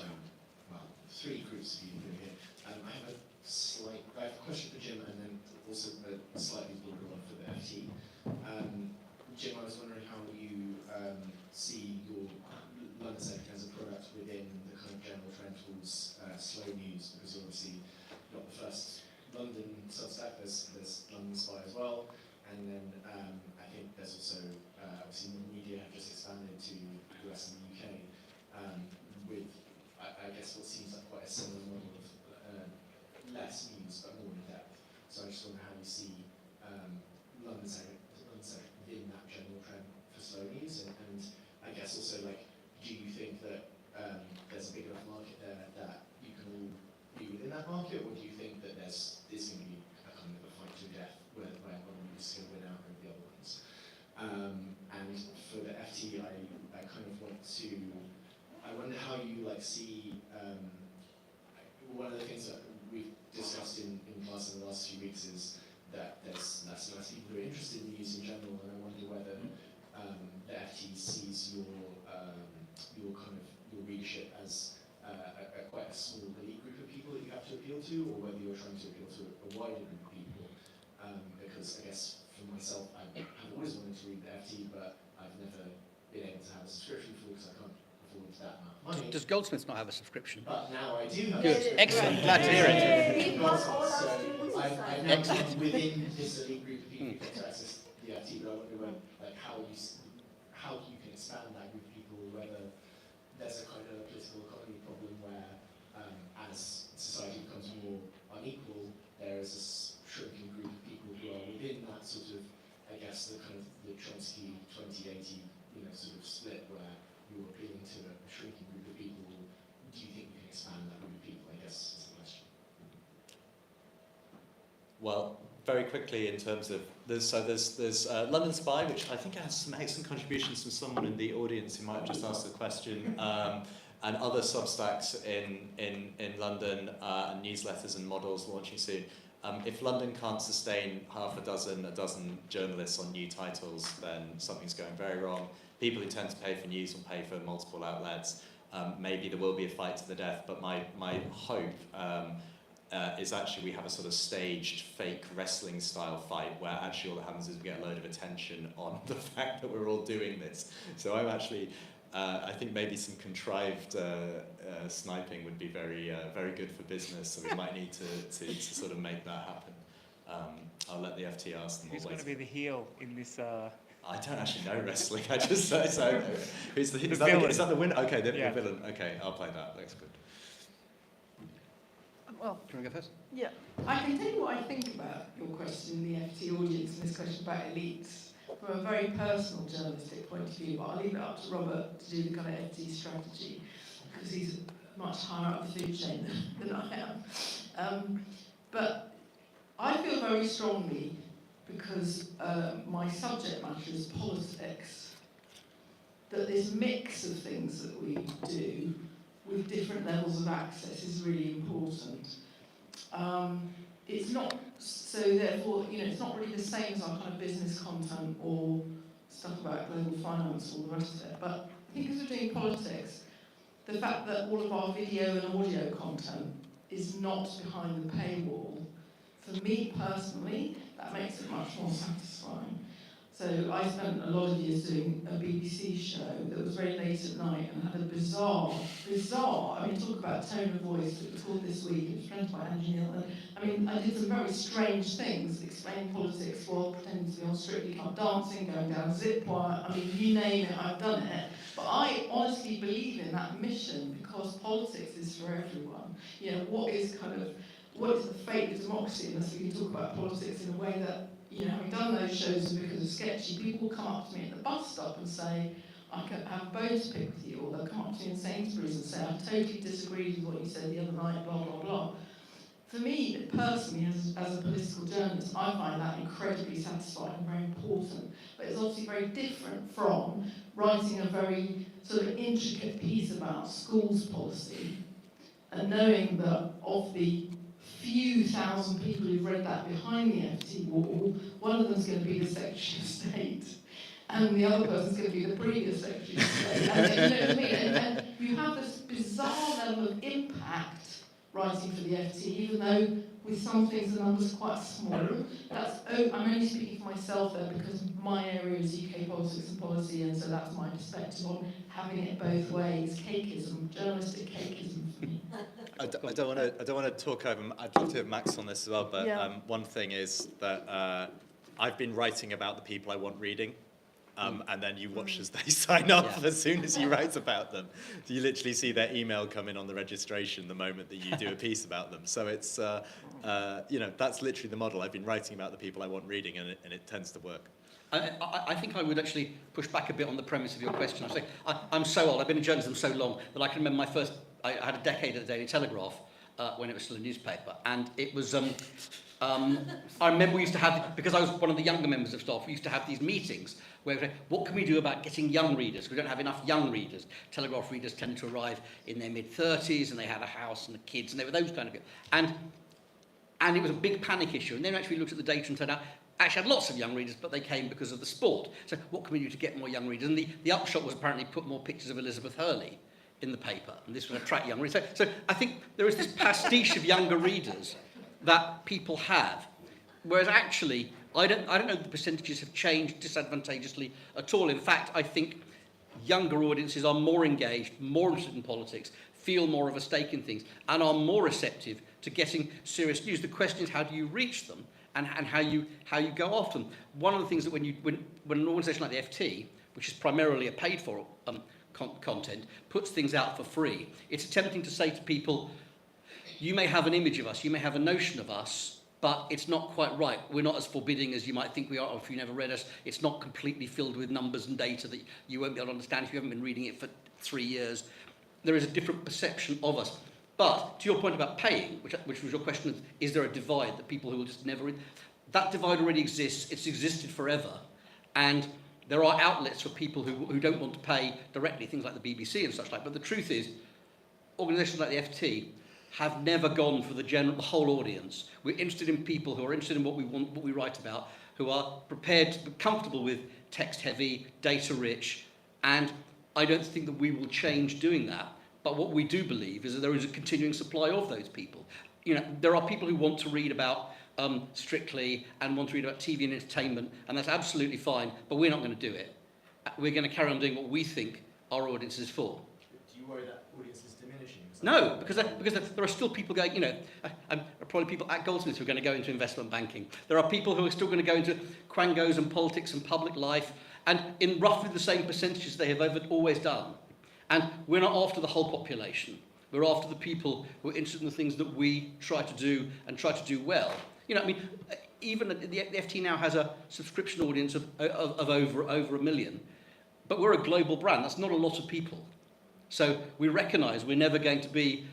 Speaker 14: three groups of you here. I have a question for Jim, and then also a slightly broader one for the FT. Jim, I was wondering how you see your London Centric as a product within the kind of general trend towards slow news, because you're obviously not the first London Substack. There's London Spy as well, and then I think there's also obviously media have just expanded to the US and the UK with I guess what seems like quite a similar model of less news but more in depth. So I just wonder how you see London Centric within that general trend for slow news, and I guess also, like, do you think that there's a big enough market there that you can all be within that market, or do you think that there's going to be a kind of a fight to death where one of them is going to win out over the other ones? And for the FT, I kind of want to, I wonder how you see, one of the things that we've discussed in class in the last few weeks is that there's less and less people who are interested in news in general, and I wonder whether the FT sees your readership as quite a small elite group of people that you have to appeal to, or whether you're trying to appeal to a wider group of people. Because I guess for myself, I have always wanted to read the FT, but I've never been able to have a subscription for because I can't afford that amount of money.
Speaker 1: Does Goldsmiths not have a subscription?
Speaker 14: But now I do have
Speaker 1: Good, excellent, glad to hear it.
Speaker 14: So I've now come within this elite group of people who get to access the FT, but I wonder like how you can expand that group of people, whether there's a kind of political economy problem where as society becomes more unequal, there is a shrinking group of people who are within that sort of, I guess, the kind of the Chomsky 2080, sort of split where you're appealing to a shrinking group of people. Do you think you can expand that group of people, I guess, is the question.
Speaker 12: Well, very quickly in terms of there's London Spy, which I think has some excellent contributions from someone in the audience who might have just asked the question, and other Substacks in London, and newsletters and models launching soon. If London can't sustain a dozen journalists on new titles, then something's going very wrong. People who tend to pay for news will pay for multiple outlets. Maybe there will be a fight to the death, but my hope is actually we have a sort of staged fake wrestling style fight where actually all that happens is we get a load of attention on the fact that we're all doing this. So I'm actually, I think maybe some contrived sniping would be very good for business, so we might need to sort of make that happen. I'll let the FT ask them.
Speaker 4: Who's going to be the heel in this?
Speaker 12: I don't actually know wrestling. I just so who's
Speaker 4: the
Speaker 12: is
Speaker 4: villain.
Speaker 12: Is that the winner? Okay, the villain. Okay, I'll play that. That's good.
Speaker 6: Well,
Speaker 1: can we go first?
Speaker 6: Yeah, I can tell you what I think about your question in the FT audience and this question about elites from a very personal journalistic point of view, but I'll leave it up to Robert to do the kind of FT strategy because he's much higher up the food chain than I am. But I feel very strongly because my subject matter is politics, that this mix of things that we do with different levels of access is really important. It's not, so therefore, it's not really the same as our kind of business content or stuff about global finance or the rest of it. But I think as we're doing politics, the fact that all of our video and audio content is not behind the paywall, for me personally, that makes it much more satisfying. So I spent a lot of years doing a BBC show that was very late at night and had a bizarre, talk about tone of voice, it was called This Week, it was presented by Nathaniel, and I did some very strange things, explaining politics while pretending to be on Strictly Come Dancing, going down zip wire, you name it, I've done it. But I honestly believe in that mission because politics is for everyone. What is the fate of democracy, unless we can talk about politics in a way that, having done those shows and because of sketchy, people will come up to me at the bus stop and say, I can have a bone to pick with you, or they'll come up to me in Sainsbury's and say, I totally disagreed with what you said the other night, blah, blah, blah. For me, personally, as a political journalist, I find that incredibly satisfying and very important. But it's obviously very different from writing a very sort of intricate piece about schools policy and knowing that of the few thousand people who've read that behind the FT wall, one of them's going to be the Secretary of State, and the other person's going to be the previous Secretary of State. And you have this bizarre level of impact writing for the FT, even though with some things the numbers are quite small. I'm only speaking for myself there because my area is UK politics and policy, and so that's my perspective on having it both ways. Cakeism, journalistic cakeism for me.
Speaker 12: I don't want to talk over. I'd love to have Max on this as well. But one thing is that I've been writing about the people I want reading, and then you watch as they sign up as soon as you write about them. So you literally see their email come in on the registration the moment that you do a piece about them. So it's that's literally the model. I've been writing about the people I want reading, and it tends to work.
Speaker 1: I think I would actually push back a bit on the premise of your question. I'm so old, I've been in journalism so long, that I can remember I had a decade at the Daily Telegraph when it was still a newspaper, and it was, I remember we used to have, because I was one of the younger members of staff, we used to have these meetings where we said, what can we do about getting young readers? We don't have enough young readers. Telegraph readers tend to arrive in their mid-30s, and they had a house and the kids, and they were those kind of people. And it was a big panic issue, and then actually looked at the data and turned out, actually had lots of young readers, but they came because of the sport. So what can we do to get more young readers? And the upshot was apparently put more pictures of Elizabeth Hurley in the paper, and this would attract young readers. So I think there is this pastiche of younger readers that people have, whereas actually I don't know if the percentages have changed disadvantageously at all. In fact, I think younger audiences are more engaged, more interested in politics, feel more of a stake in things, and are more receptive to getting serious news. The question is, how do you reach them, and how you go after them? One of the things that when an organisation like the FT, which is primarily a paid-for content, puts things out for free, it's attempting to say to people, you may have an image of us, you may have a notion of us, but it's not quite right. We're not as forbidding as you might think we are, or if you never read us. It's not completely filled with numbers and data that you won't be able to understand if you haven't been reading it for 3 years. There is a different perception of us. But to your point about paying, which was your question, is there a divide that people who will just never read? That divide already exists. It's existed forever. And there are outlets for people who don't want to pay directly, things like the BBC and such like. But the truth is, organisations like the FT have never gone for the whole audience. We're interested in people who are interested in what we want, what we write about, who are prepared to be comfortable with text-heavy, data-rich, and I don't think that we will change doing that. But what we do believe is that there is a continuing supply of those people. You know, there are people who want to read about Strictly and want to read about TV and entertainment, and that's absolutely fine, but we're not going to do it. We're going to carry on doing what we think our audience is for.
Speaker 14: Do you worry that audience is diminishing?
Speaker 1: No, because there are still people going, you know, there are probably people at Goldsmiths who are going to go into investment banking. There are people who are still going to go into quangos and politics and public life, and in roughly the same percentages they have always done. And we're not after the whole population. We're after the people who are interested in the things that we try to do and try to do well. You know, I mean, even the FT now has a subscription audience of over 1 million, but we're a global brand. That's not a lot of people. So we recognise we're never going to be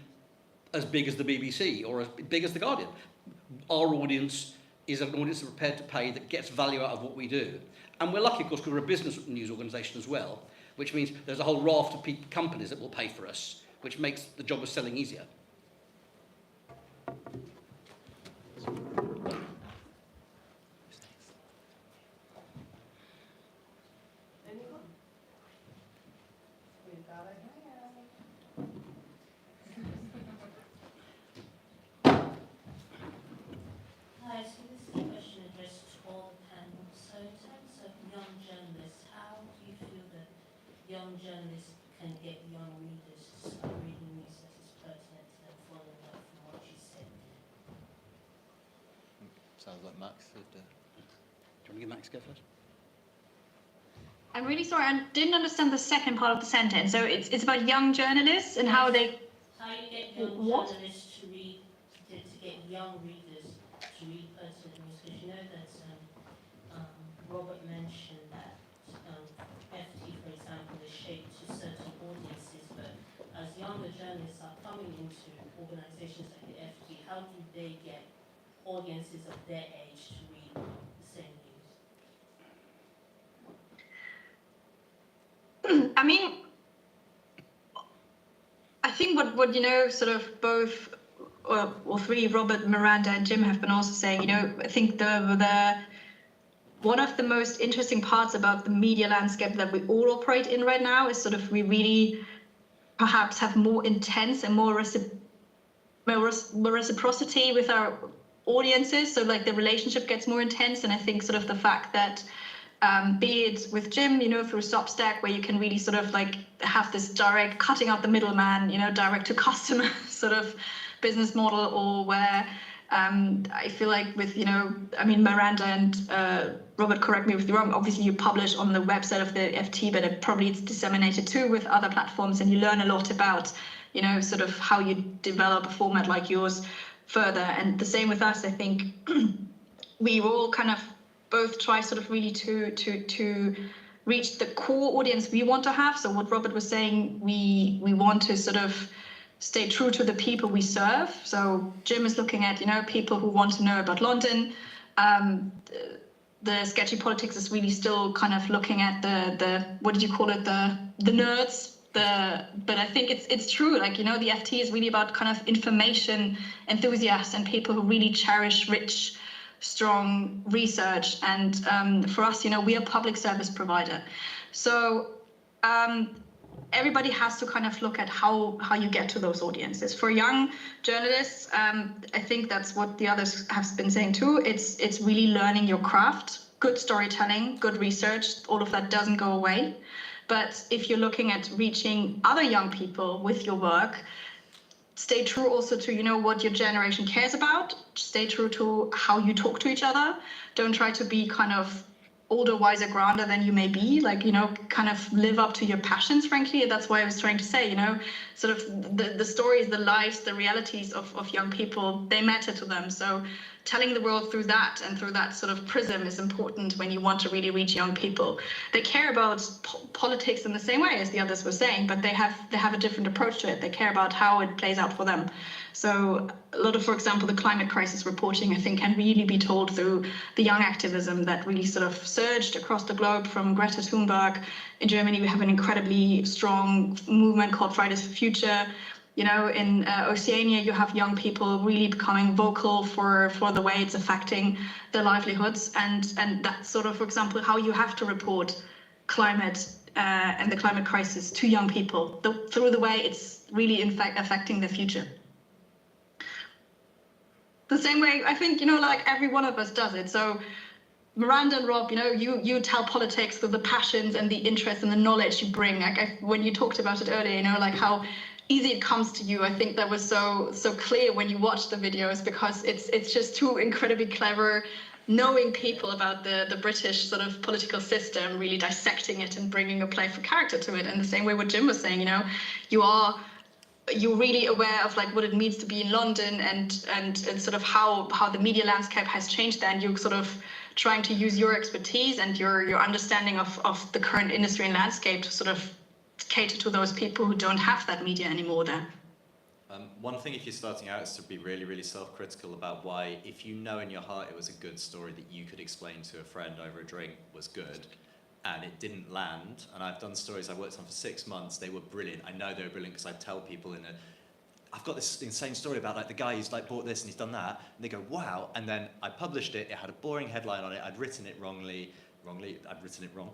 Speaker 1: as big as the BBC or as big as The Guardian. Our audience is an audience that's prepared to pay, that gets value out of what we do. And we're lucky, of course, because we're a business news organisation as well, which means there's a whole raft of companies that will pay for us, which makes the job of selling easier.
Speaker 15: Hi, so this is a question addressed to all the panel. So in terms of young journalists, how do you feel that young journalists can get young readers to start reading news that is pertinent and following up from what you said?
Speaker 1: Sounds like Max would... Do you want to give Max go first?
Speaker 9: I'm really sorry, I didn't understand the second part of the sentence. So it's about young journalists and how they...
Speaker 15: How you get young journalists to read, to get young readers to read pertinent news, because you know that Robert mentioned that FT, for example, is shaped to certain audiences, but as younger journalists are coming into organisations like the FT, how do they get audiences of their age to read the same news?
Speaker 9: I mean, I think what you know, sort of both or three, Robert, Miranda, and Jim have been also saying, you know, I think the one of the most interesting parts about the media landscape that we all operate in right now is sort of we really perhaps have more intense and more reciprocity with our audiences. So like the relationship gets more intense, and I think sort of the fact that be it with Jim, you know, through Substack, where you can really sort of like have this direct cutting out the middleman, you know, direct to customer sort of business model, or where I feel like with, you know, I mean, Miranda and Robert, correct me if you're wrong, obviously you publish on the website of the FT, but it's disseminated too with other platforms, and you learn a lot about, you know, sort of how you develop a format like yours further. And the same with us, I think we all kind of both try sort of really to reach the core audience we want to have. So what Robert was saying, we want to sort of stay true to the people we serve. So Jim is looking at, you know, people who want to know about London. The sketchy politics is really still kind of looking at the what did you call it, the nerds. But I think it's true, like, you know, the FT is really about kind of information enthusiasts and people who really cherish rich, strong research. And for us, you know, we are a public service provider. So everybody has to kind of look at how you get to those audiences. For young journalists, I think that's what the others have been saying too. It's really learning your craft, good storytelling, good research. All of that doesn't go away. But if you're looking at reaching other young people with your work, stay true also to, what your generation cares about. Stay true to how you talk to each other. Don't try to be kind of older, wiser, grander than you may be, kind of live up to your passions, frankly. And that's why I was trying to say, sort of the stories, the lives, the realities of young people, they matter to them. So telling the world through that and through that sort of prism is important when you want to really reach young people. They care about politics in the same way as the others were saying, but they have a different approach to it. They care about how it plays out for them. So a lot of, for example, the climate crisis reporting, I think, can really be told through the young activism that really sort of surged across the globe from Greta Thunberg. In Germany, we have an incredibly strong movement called Fridays for Future. In Oceania, you have young people really becoming vocal for the way it's affecting their livelihoods. And that's sort of, for example, how you have to report climate and the climate crisis to young people through the way it's really, in fact, affecting their future. The same way, I think, every one of us does it. So Miranda and Rob, you tell politics through the passions and the interest and the knowledge you bring. When you talked about it earlier, how easy it comes to you. I think that was so clear when you watched the videos, because it's just too incredibly clever, knowing people about the British sort of political system, really dissecting it and bringing a playful character to it. And the same way what Jim was saying, you're really aware of what it means to be in London and sort of how the media landscape has changed there, and you're sort of trying to use your expertise and your understanding of the current industry and landscape to sort of cater to those people who don't have that media anymore there.
Speaker 16: One thing if you're starting out is to be really, really self-critical about why, if you know in your heart it was a good story that you could explain to a friend over a drink was good, and it didn't land. And I've done stories I worked on for 6 months, they were brilliant. I know they were brilliant because I tell people I've got this insane story about the guy who's bought this and he's done that, and they go, wow. And then I published it, it had a boring headline on it, I'd written it wrongly, I'd written it wrong,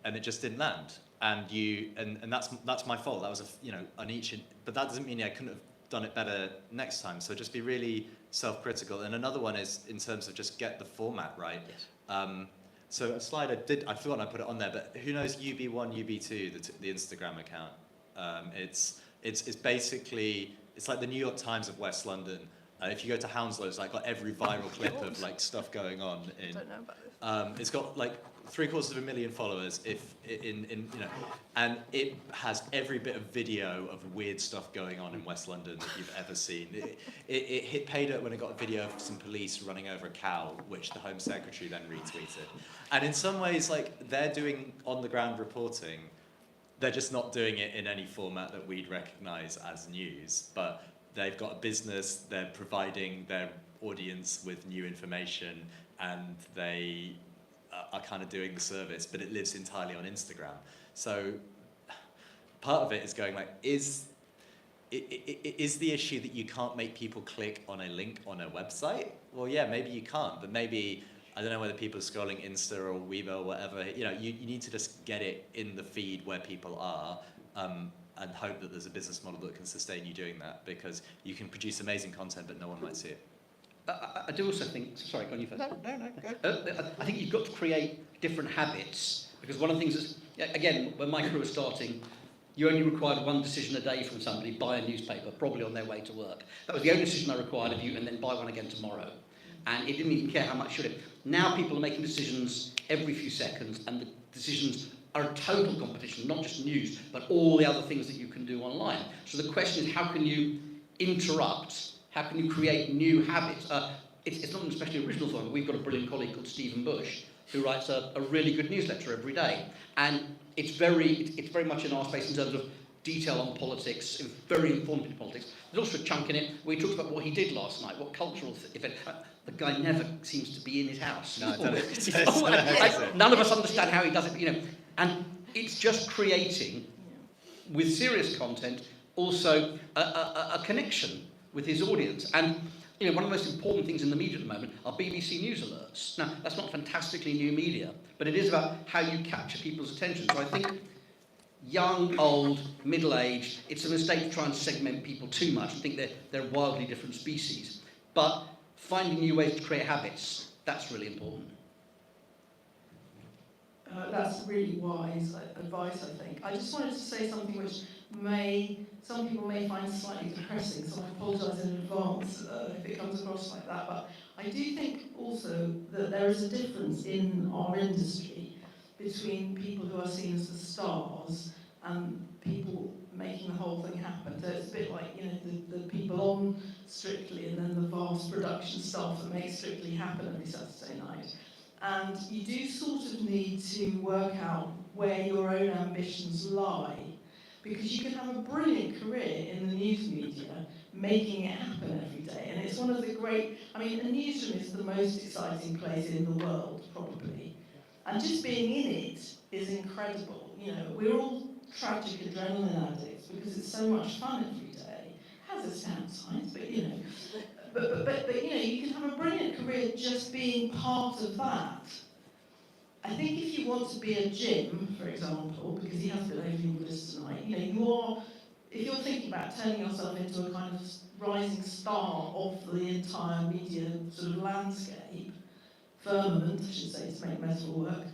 Speaker 16: and it just didn't land. And that's my fault. That was but that doesn't mean I couldn't have done it better next time. So just be really self-critical. And another one is in terms of just get the format right. Yes. So a slide I forgot I put it on there, but who knows UB1, UB2, the Instagram account? It's basically, it's like the New York Times of West London. If you go to Hounslow, it's got every viral clip of stuff going on. I don't know about this. It's got 750,000 followers, and it has every bit of video of weird stuff going on in West London that you've ever seen. It hit pay dirt when it got a video of some police running over a cow, which the Home Secretary then retweeted. And in some ways, they're doing on-the-ground reporting. They're just not doing it in any format that we'd recognise as news, but they've got a business, they're providing their audience with new information, and they are kind of doing the service, but it lives entirely on Instagram. So part of it is going is the issue that you can't make people click on a link on a website? Well, yeah, maybe you can't, but maybe, I don't know whether people are scrolling Insta or Weibo or whatever, you need to just get it in the feed where people are, and hope that there's a business model that can sustain you doing that, because you can produce amazing content, but no one might see it.
Speaker 1: I do also think, sorry, go on you first. No, go. I think you've got to create different habits, because one of the things is, again, when my career was starting, you only required one decision a day from somebody: buy a newspaper, probably on their way to work. That was the only decision I required of you, and then buy one again tomorrow. And it didn't even care how much you did. Now people are making decisions every few seconds, and the decisions are a total competition, not just news, but all the other things that you can do online. So the question is, how can you interrupt? How can you create new habits? It's not an especially original thought, but we've got a brilliant colleague called Stephen Bush, who writes a really good newsletter every day. And it's very much in our space in terms of detail on politics, very informative politics. There's also a chunk in it where he talks about what he did last night, what cultural event. The guy never seems to be in his house. No, none of us understand how he does it, And it's just creating, with serious content, also a connection with his audience. And You know, one of the most important things in the media at the moment are BBC News alerts. Now, that's not fantastically new media, but it is about how you capture people's attention. So I think young, old, middle-aged, it's a mistake to try and segment people too much. I think they're wildly different species. But finding new ways to create habits, that's really important.
Speaker 6: That's really wise advice, I think. I just wanted to say something which some people may find slightly depressing, so I apologise in advance if it comes across like that. But I do think also that there is a difference in our industry between people who are seen as the stars and people making the whole thing happen. So it's a bit like, you know, the people on Strictly and then the vast production staff that make Strictly happen every Saturday night. And you do sort of need to work out where your own ambitions lie, because you can have a brilliant career in the news media making it happen every day. And it's one of the great, I mean, a newsroom is the most exciting place in the world, probably. And just being in it is incredible. You know, we're all tragic adrenaline addicts because it's so much fun every day. It has its downsides, but you know. But you know, you can have a brilliant career just being part of that. I think if you want to be a Jim, for example, because he has been opening with us tonight, you know, if you're thinking about turning yourself into a kind of rising star of the entire media sort of landscape, firmament, I should say, to make metaphor work,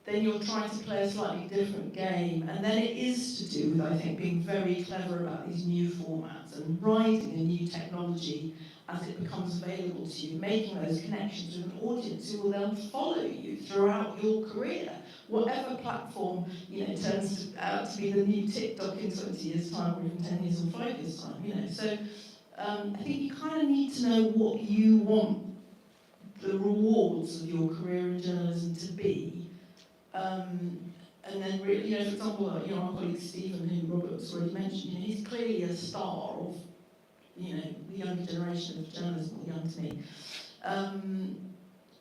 Speaker 6: then you're trying to play a slightly different game. And then it is to do with, I think, being very clever about these new formats and riding a new technology as it becomes available to you, making those connections with an audience who will then follow you throughout your career. Whatever platform, you know, turns out to be the new TikTok in 20 years' time, or even 10 years or 5 years' time, you know. So I think you kind of need to know what you want the rewards of your career in journalism to be. And then, really, you know, for example, you know, our colleague Stephen, who Robert's already mentioned, you know, he's clearly a star of, you know, the younger generation of journalism, young to me.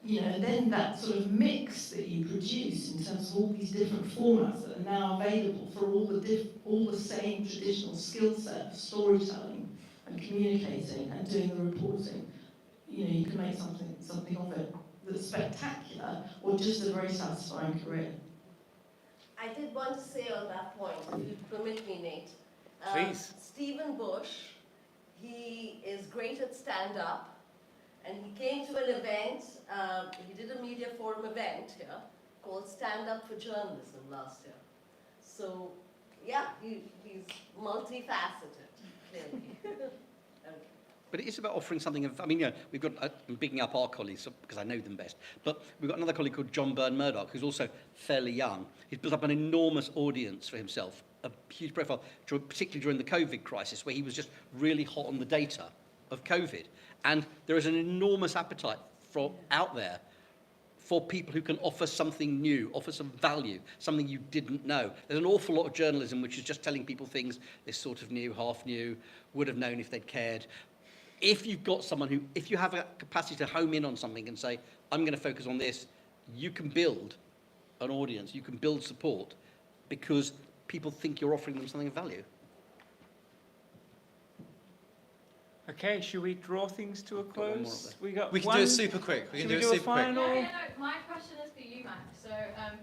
Speaker 6: You know, and then that sort of mix that you produce in terms of all these different formats that are now available for all the same traditional skill set of storytelling and communicating and doing the reporting. You know, you can make something of it that's spectacular or just a very satisfying career.
Speaker 3: I did want to say on that point, if you permit me, Nate.
Speaker 4: Please.
Speaker 3: Stephen Bush, he is great at stand-up, and he came to an event, he did a media forum event here called Stand Up for Journalism last year. So, yeah, he's multifaceted, clearly.
Speaker 1: But it is about offering something of, I mean, you know, we've got, I'm picking up our colleagues because I know them best, but we've got another colleague called John Byrne-Murdoch, who's also fairly young. He's built up an enormous audience for himself, a huge profile, particularly during the COVID crisis, where he was just really hot on the data of COVID. And there is an enormous appetite out there for people who can offer something new, offer some value, something you didn't know. There's an awful lot of journalism which is just telling people things they sort of knew, half knew, would have known if they'd cared. If you've got someone if you have a capacity to home in on something and say, I'm going to focus on this, you can build an audience, you can build support because people think you're offering them something of value.
Speaker 4: Okay, should we draw things to a close?
Speaker 16: We can do it super quick. We can do it super quick.
Speaker 17: My question is for you, Matt. So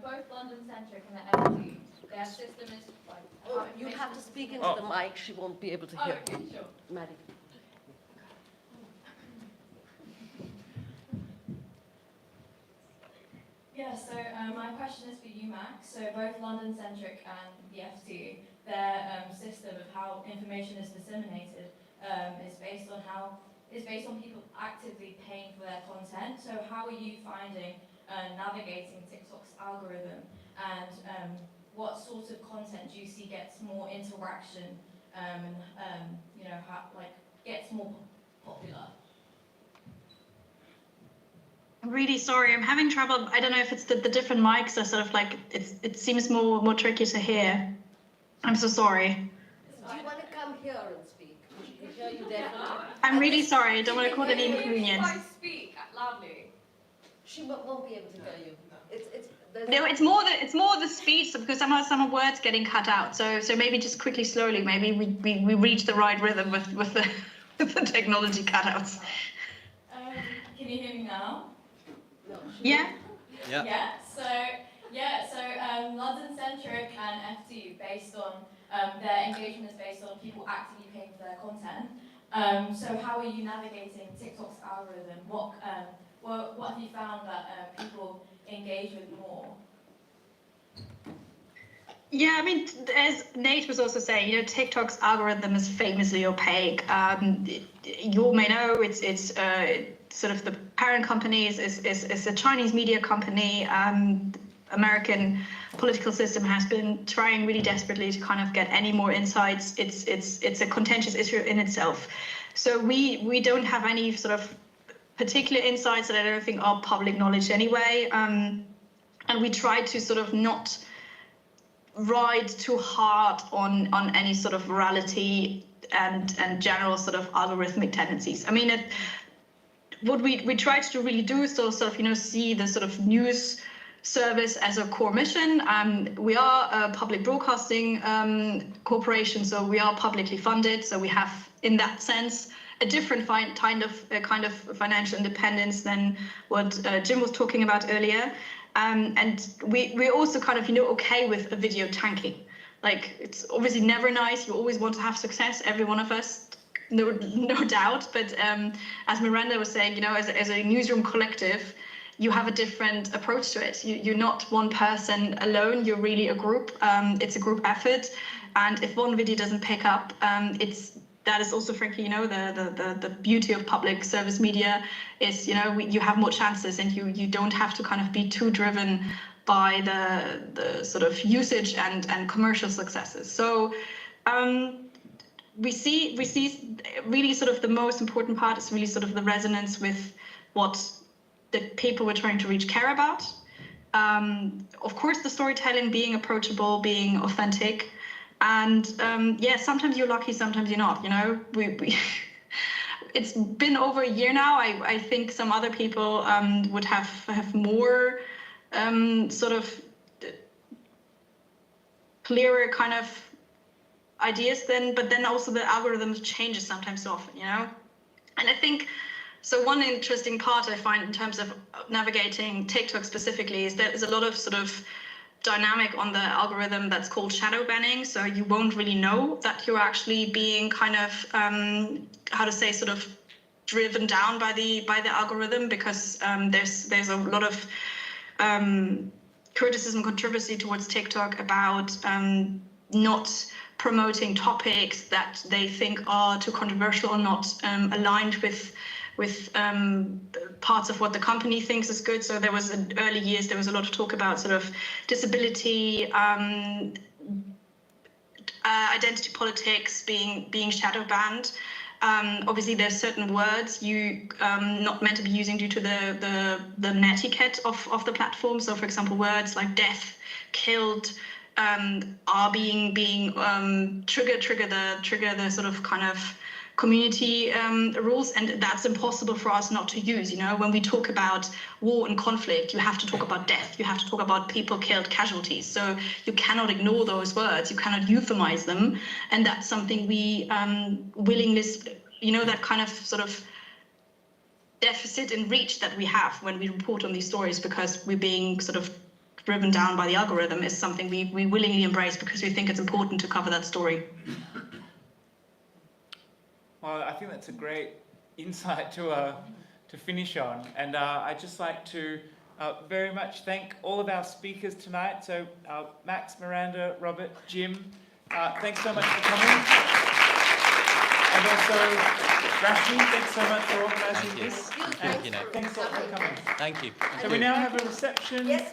Speaker 17: both London Centric and the LT, their system is like...
Speaker 3: Oh, you have to speak into the mic, she won't be able to hear.
Speaker 17: Okay, sure.
Speaker 3: Maddie.
Speaker 17: Yeah, so my question is for you, Max. So both London Centric and the FT, their system of how information is disseminated is based on people actively paying for their content. So how are you finding navigating TikTok's algorithm, and what sort of content do you see gets more interaction and you know, gets more popular?
Speaker 9: I'm really sorry, I'm having trouble. I don't know if it's the different mics are sort of like, it seems more tricky to hear. I'm so sorry.
Speaker 3: Do you want to come here and speak? We hear you definitely.
Speaker 9: I'm really sorry, I don't want to cause any inconvenience.
Speaker 17: If I speak loudly.
Speaker 3: She won't be able to hear you.
Speaker 9: No, it's more the speed, because some words getting cut out. So maybe just quickly, slowly, maybe we reach the right rhythm with the the technology cutouts.
Speaker 17: Can you hear me now?
Speaker 9: Yeah.
Speaker 17: Yeah. So London Centric and FT, based on their engagement is based on people actively paying for their content. So how are you navigating TikTok's algorithm? What have you found that people engage with more?
Speaker 9: Yeah, I mean, as Nate was also saying, TikTok's algorithm is famously opaque. You all may know it's sort of the parent company is a Chinese media company. American political system has been trying really desperately to kind of get any more insights. It's a contentious issue in itself. So we don't have any sort of particular insights that I don't think are public knowledge anyway. And we try to sort of not ride too hard on any sort of virality and general sort of algorithmic tendencies. I mean, what we try to really do is sort of see the sort of news service as a core mission. We are a public broadcasting corporation, so we are publicly funded. So we have, in that sense, a different kind of financial independence than what Jim was talking about earlier. And we're also kind of okay with a video tanking. Like, it's obviously never nice. You always want to have success, every one of us, no doubt. But as Miranda was saying, as a newsroom collective, you have a different approach to it. You're not one person alone. You're really a group. It's a group effort. And if one video doesn't pick up, that is also, frankly, the beauty of public service media is, you have more chances, and you don't have to kind of be too driven by the sort of usage and commercial successes. So we see really sort of the most important part is really sort of the resonance with what the people we're trying to reach care about. Of course, the storytelling, being approachable, being authentic. And sometimes you're lucky, sometimes you're not. It's been over a year now. I think some other people would have more sort of clearer kind of ideas but then also the algorithm changes sometimes so often, And I think, so one interesting part I find in terms of navigating TikTok specifically is there's a lot of sort of dynamic on the algorithm that's called shadow banning. So you won't really know that you're actually being kind of, sort of driven down by the algorithm, because there's a lot of criticism, controversy towards TikTok about not promoting topics that they think are too controversial or not aligned with parts of what the company thinks is good. So there was, in early years, there was a lot of talk about sort of disability, identity politics being shadow banned. Obviously, there's certain words you not meant to be using due to the netiquette of the platform. So, for example, words like death, killed, are being trigger the sort of kind of community rules, and that's impossible for us not to use. When we talk about war and conflict, you have to talk about death, you have to talk about people killed, casualties. So you cannot ignore those words, you cannot euphemize them, and that's something we willingness, that kind of sort of deficit in reach that we have when we report on these stories, because we're being sort of driven down by the algorithm, is something we willingly embrace because we think it's important to cover that story.
Speaker 4: Well, I think that's a great insight to finish on. And I'd just like to very much thank all of our speakers tonight. So Max, Miranda, Robert, Jim, thanks so much for coming. And also, Rashmi, thanks so much for organising this.
Speaker 16: Thank you, Nate.
Speaker 4: Thanks a lot for coming.
Speaker 16: Thank you.
Speaker 4: So we now have a reception.
Speaker 3: Yes.